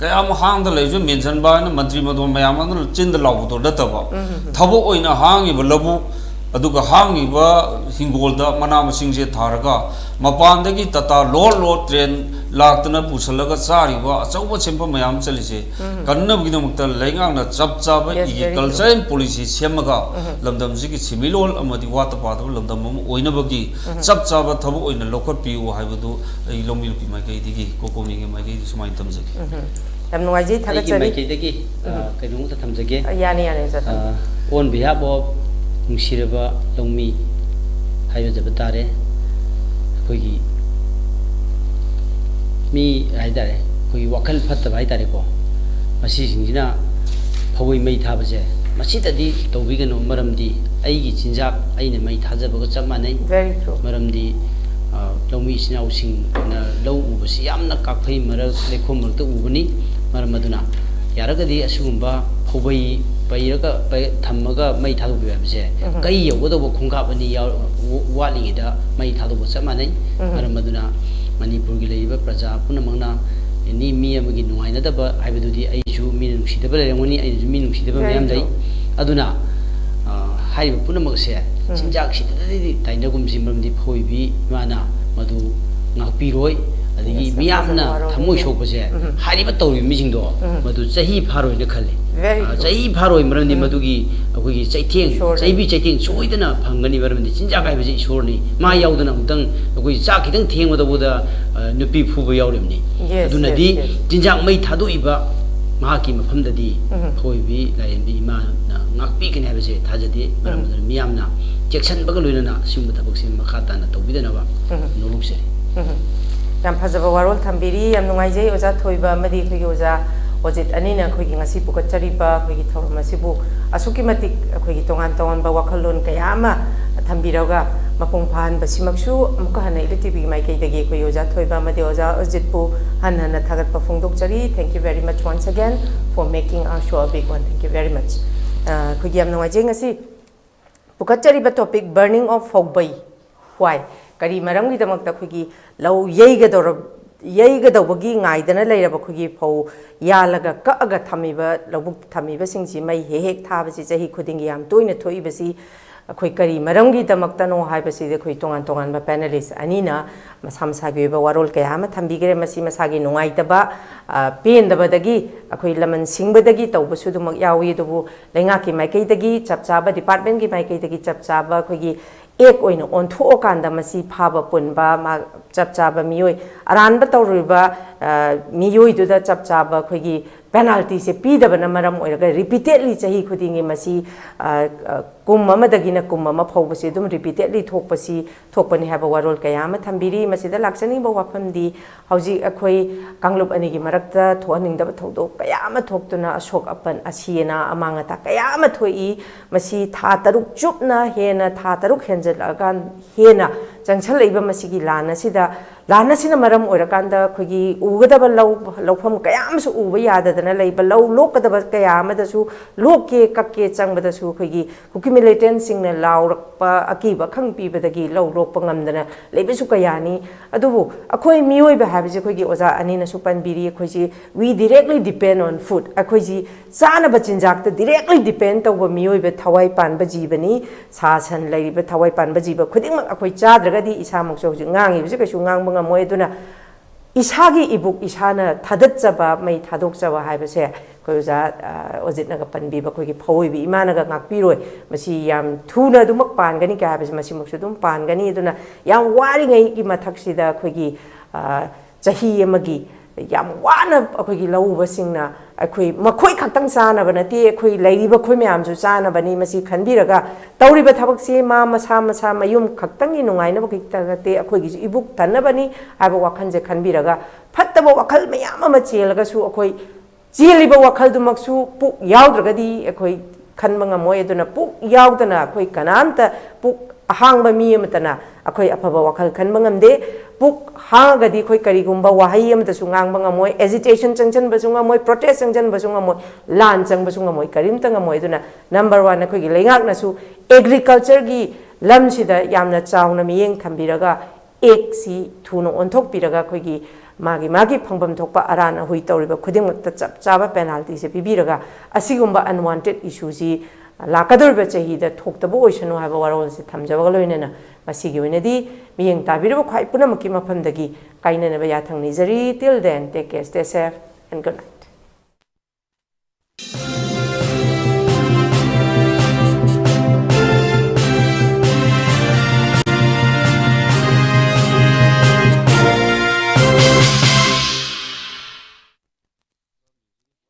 कयाम हांगदा लैजु मेंशन बाना मंत्री मदो मयामन चिंद लाउदो दतबा थबो ओइना हांगिबा लबुक अदुगा हांगिबा हिंगोलदा मना मसिंगसे थारगा मपानदगी तता लोड ट्रेन लाक्तना पुसलगा चारिबा अचौबा सेंपा मयाम चलिसे कन्नबगिदमक्ता लैंगांगना चप चाबा इगी कल्चर एंड पॉलिसी सेमगा लमदमसिगी सिमिलोल अमदि वाता पादब लमदम ओइनबगी चप चाबा थबो ओइना लोखत पिउ हाइबदु ए लोमिलुपि माइकैदिगी कोकोमिगी माइकैदि सुमाइ तमजगी यम नुवाइजी थागचरी माइकैदिगी कइनुंगता थमजगे यानी यानी सर ऑन बिहाफ ऑफ नुसिरबा लौमी हाइबजब तारे अखोगी mi haidare koi wakal phatta haidare ko masi singjina phawai mai thabase masi tadi tawbigano maramdi aigi chinjak aina mai thajabaga chamanai very true maramdi lawmi sinau sing na law ubasi yamna kakphai marak lekhom marakta ubani maramaduna yaragadi asugumba phawai pairaga thammaga mai thadu bibase kai yogodobo khungkapani walingida mai thadu chamanai maramaduna manipur gi leiba praja punamangna ni mi amagi nuaina daba aibadudi aisu mi nusidaba lerengoni aisu mi nusidaba mayam dai aduna haiba punamag se chinjak sidadi tainagum simramdi phoibi mana madu ngakpiroi adigi miyamna thamoi sokpase hariba tawri mijingdo madu chahi pharoi na khale chahi pharoi maramdi madugi akogi chaitheng chaibi chaitheng soidana phangani maramdi chinjak aibase isorni ma yaudana amtang akoi chak khitang thengwada boda nupi phuba yauremni aduna di chinjak mai thadoiba mahaki mafamdadi phoibi layenbi ima ngakpi kene habase thajade maramdi miyamna jection baga loinana simba thabakse makata na tawbidanaba nolukse yam phajaba warol thambiri yam nungaijai oja thoiba amadi khoi oja ojit anina khoi gi ngasi pukachariba khoi gi thorum asibu asuki matik khoi gi tongan tongan ba wakhalon kayama thambiraga mapung phan basimaksu amka hana LTV mai kai dagi khoi oja thoiba amadi oja ojit pu hanana thagat pa phongdok chari thank you very much once again for making our show a big one thank you very much khoi gi yam nungaijai ngasi pukachariba topic burning of fogbai why kari maram gi damak ta khogi law yeiga dawbagi ngaidana leiraba khogi phau yalaga kaaga thamiba lawbuk thamiba singji mai hek thabasi chahi khudingi yam toina thoibasi khoi kari maram gi damak ta no haibasi de khoi tongan tongan ba panelist anina masam sagi ba warol kaya ma thambigire masi masagi nungaitaba pen dabadagi khoi laman singbadagi tawbasu dumak yawi dubu lenga ki maikai dagi chapchaba department ki maikai dagi chapchaba khogi ek oina ontho kanda masi phaba punba ma chapchaba miyoi aranba tawriba miyoi duda chapchaba khogi penalty se pidabana maram oiraga repeatedly chahi khudingi masi kum amadagina kum ama phawbasi dum repeatedly thokpani haba warol kayama thambiri masida laksani ba wafamdi hauji akhoi kanglup ani gi marakta thoaningda thodok kayama thoktuna ashok apan asiena amangata kayama thoi masi tha taruk chupna hena tha taruk henjal agan hena jangchal leiba masigi lana sina maram oirakanda khogi ugadaba lawfam kayam su uba yadadana leiba law lokadaba kayama dasu lokke kakke changbadasu khogi kuki militant singna lawrakpa akiba khangpi badagi law lokpa ngamdana leibisu kayani adubu akhoi miyoi ba habije khogi oja anina su panbiri khoji we directly depend on food akhoji chana ba chinjak ta directly depend tawba miyoi ba thawai panba jibani sa san leiba thawai panba jiba khuding akhoi chadragadi isa mokso hoji ngangi bise kaisu ngang moy duna isagi ibuk isana thadachaba mai thadokchaba haibase koja ojitnaga panbiba khogi phawoi imanaga ngakpiroi masi yam thuna dumak pangani ka habase masi moksu dum pangani duna yam wari ngai ki mathaksida khogi chahi amagi yam wana akhoi lauba singna akhoi makhoi khaktang sana banati akhoi lairiba khoi myam ju sana bani masi khanbiraga tawriba thabak se ma masa mayum khaktang ni nungai na bakitagate akhoi gi ibuk tanabani aba wakhan je khanbiraga phattaba wakhal mayam ama chelaga su akhoi cheliba wakhal dumaksu puk yaudragadi akhoi khanbanga moy aduna puk yaudana akhoi kanamta puk ahangba mi amatana akhoi afaba wakhal khanba ngamde puk hangadi khoi karigumba wahai amta sungang banga moy agitation changchan basunga moy protest changchan basunga moy lan chang basunga moy karimta nga moy duna number 1 akhoi gi lengak na su agriculture gi lamsida yamna chauna miyeng thambiraga ek si thuno onthok piraga khoi gi magi phangbam thokpa arana hui tawriba khudingmakta chap chaba penalty se pibiraga asigumba unwanted issue ji lakadurba chahida thoktaba oisanu haba warol se thamjabaga loinena masigi oinadi miyeng tabiraba khwai punamaki mafamdagi kainanaba yathang nijari till then take care stay safe and good night.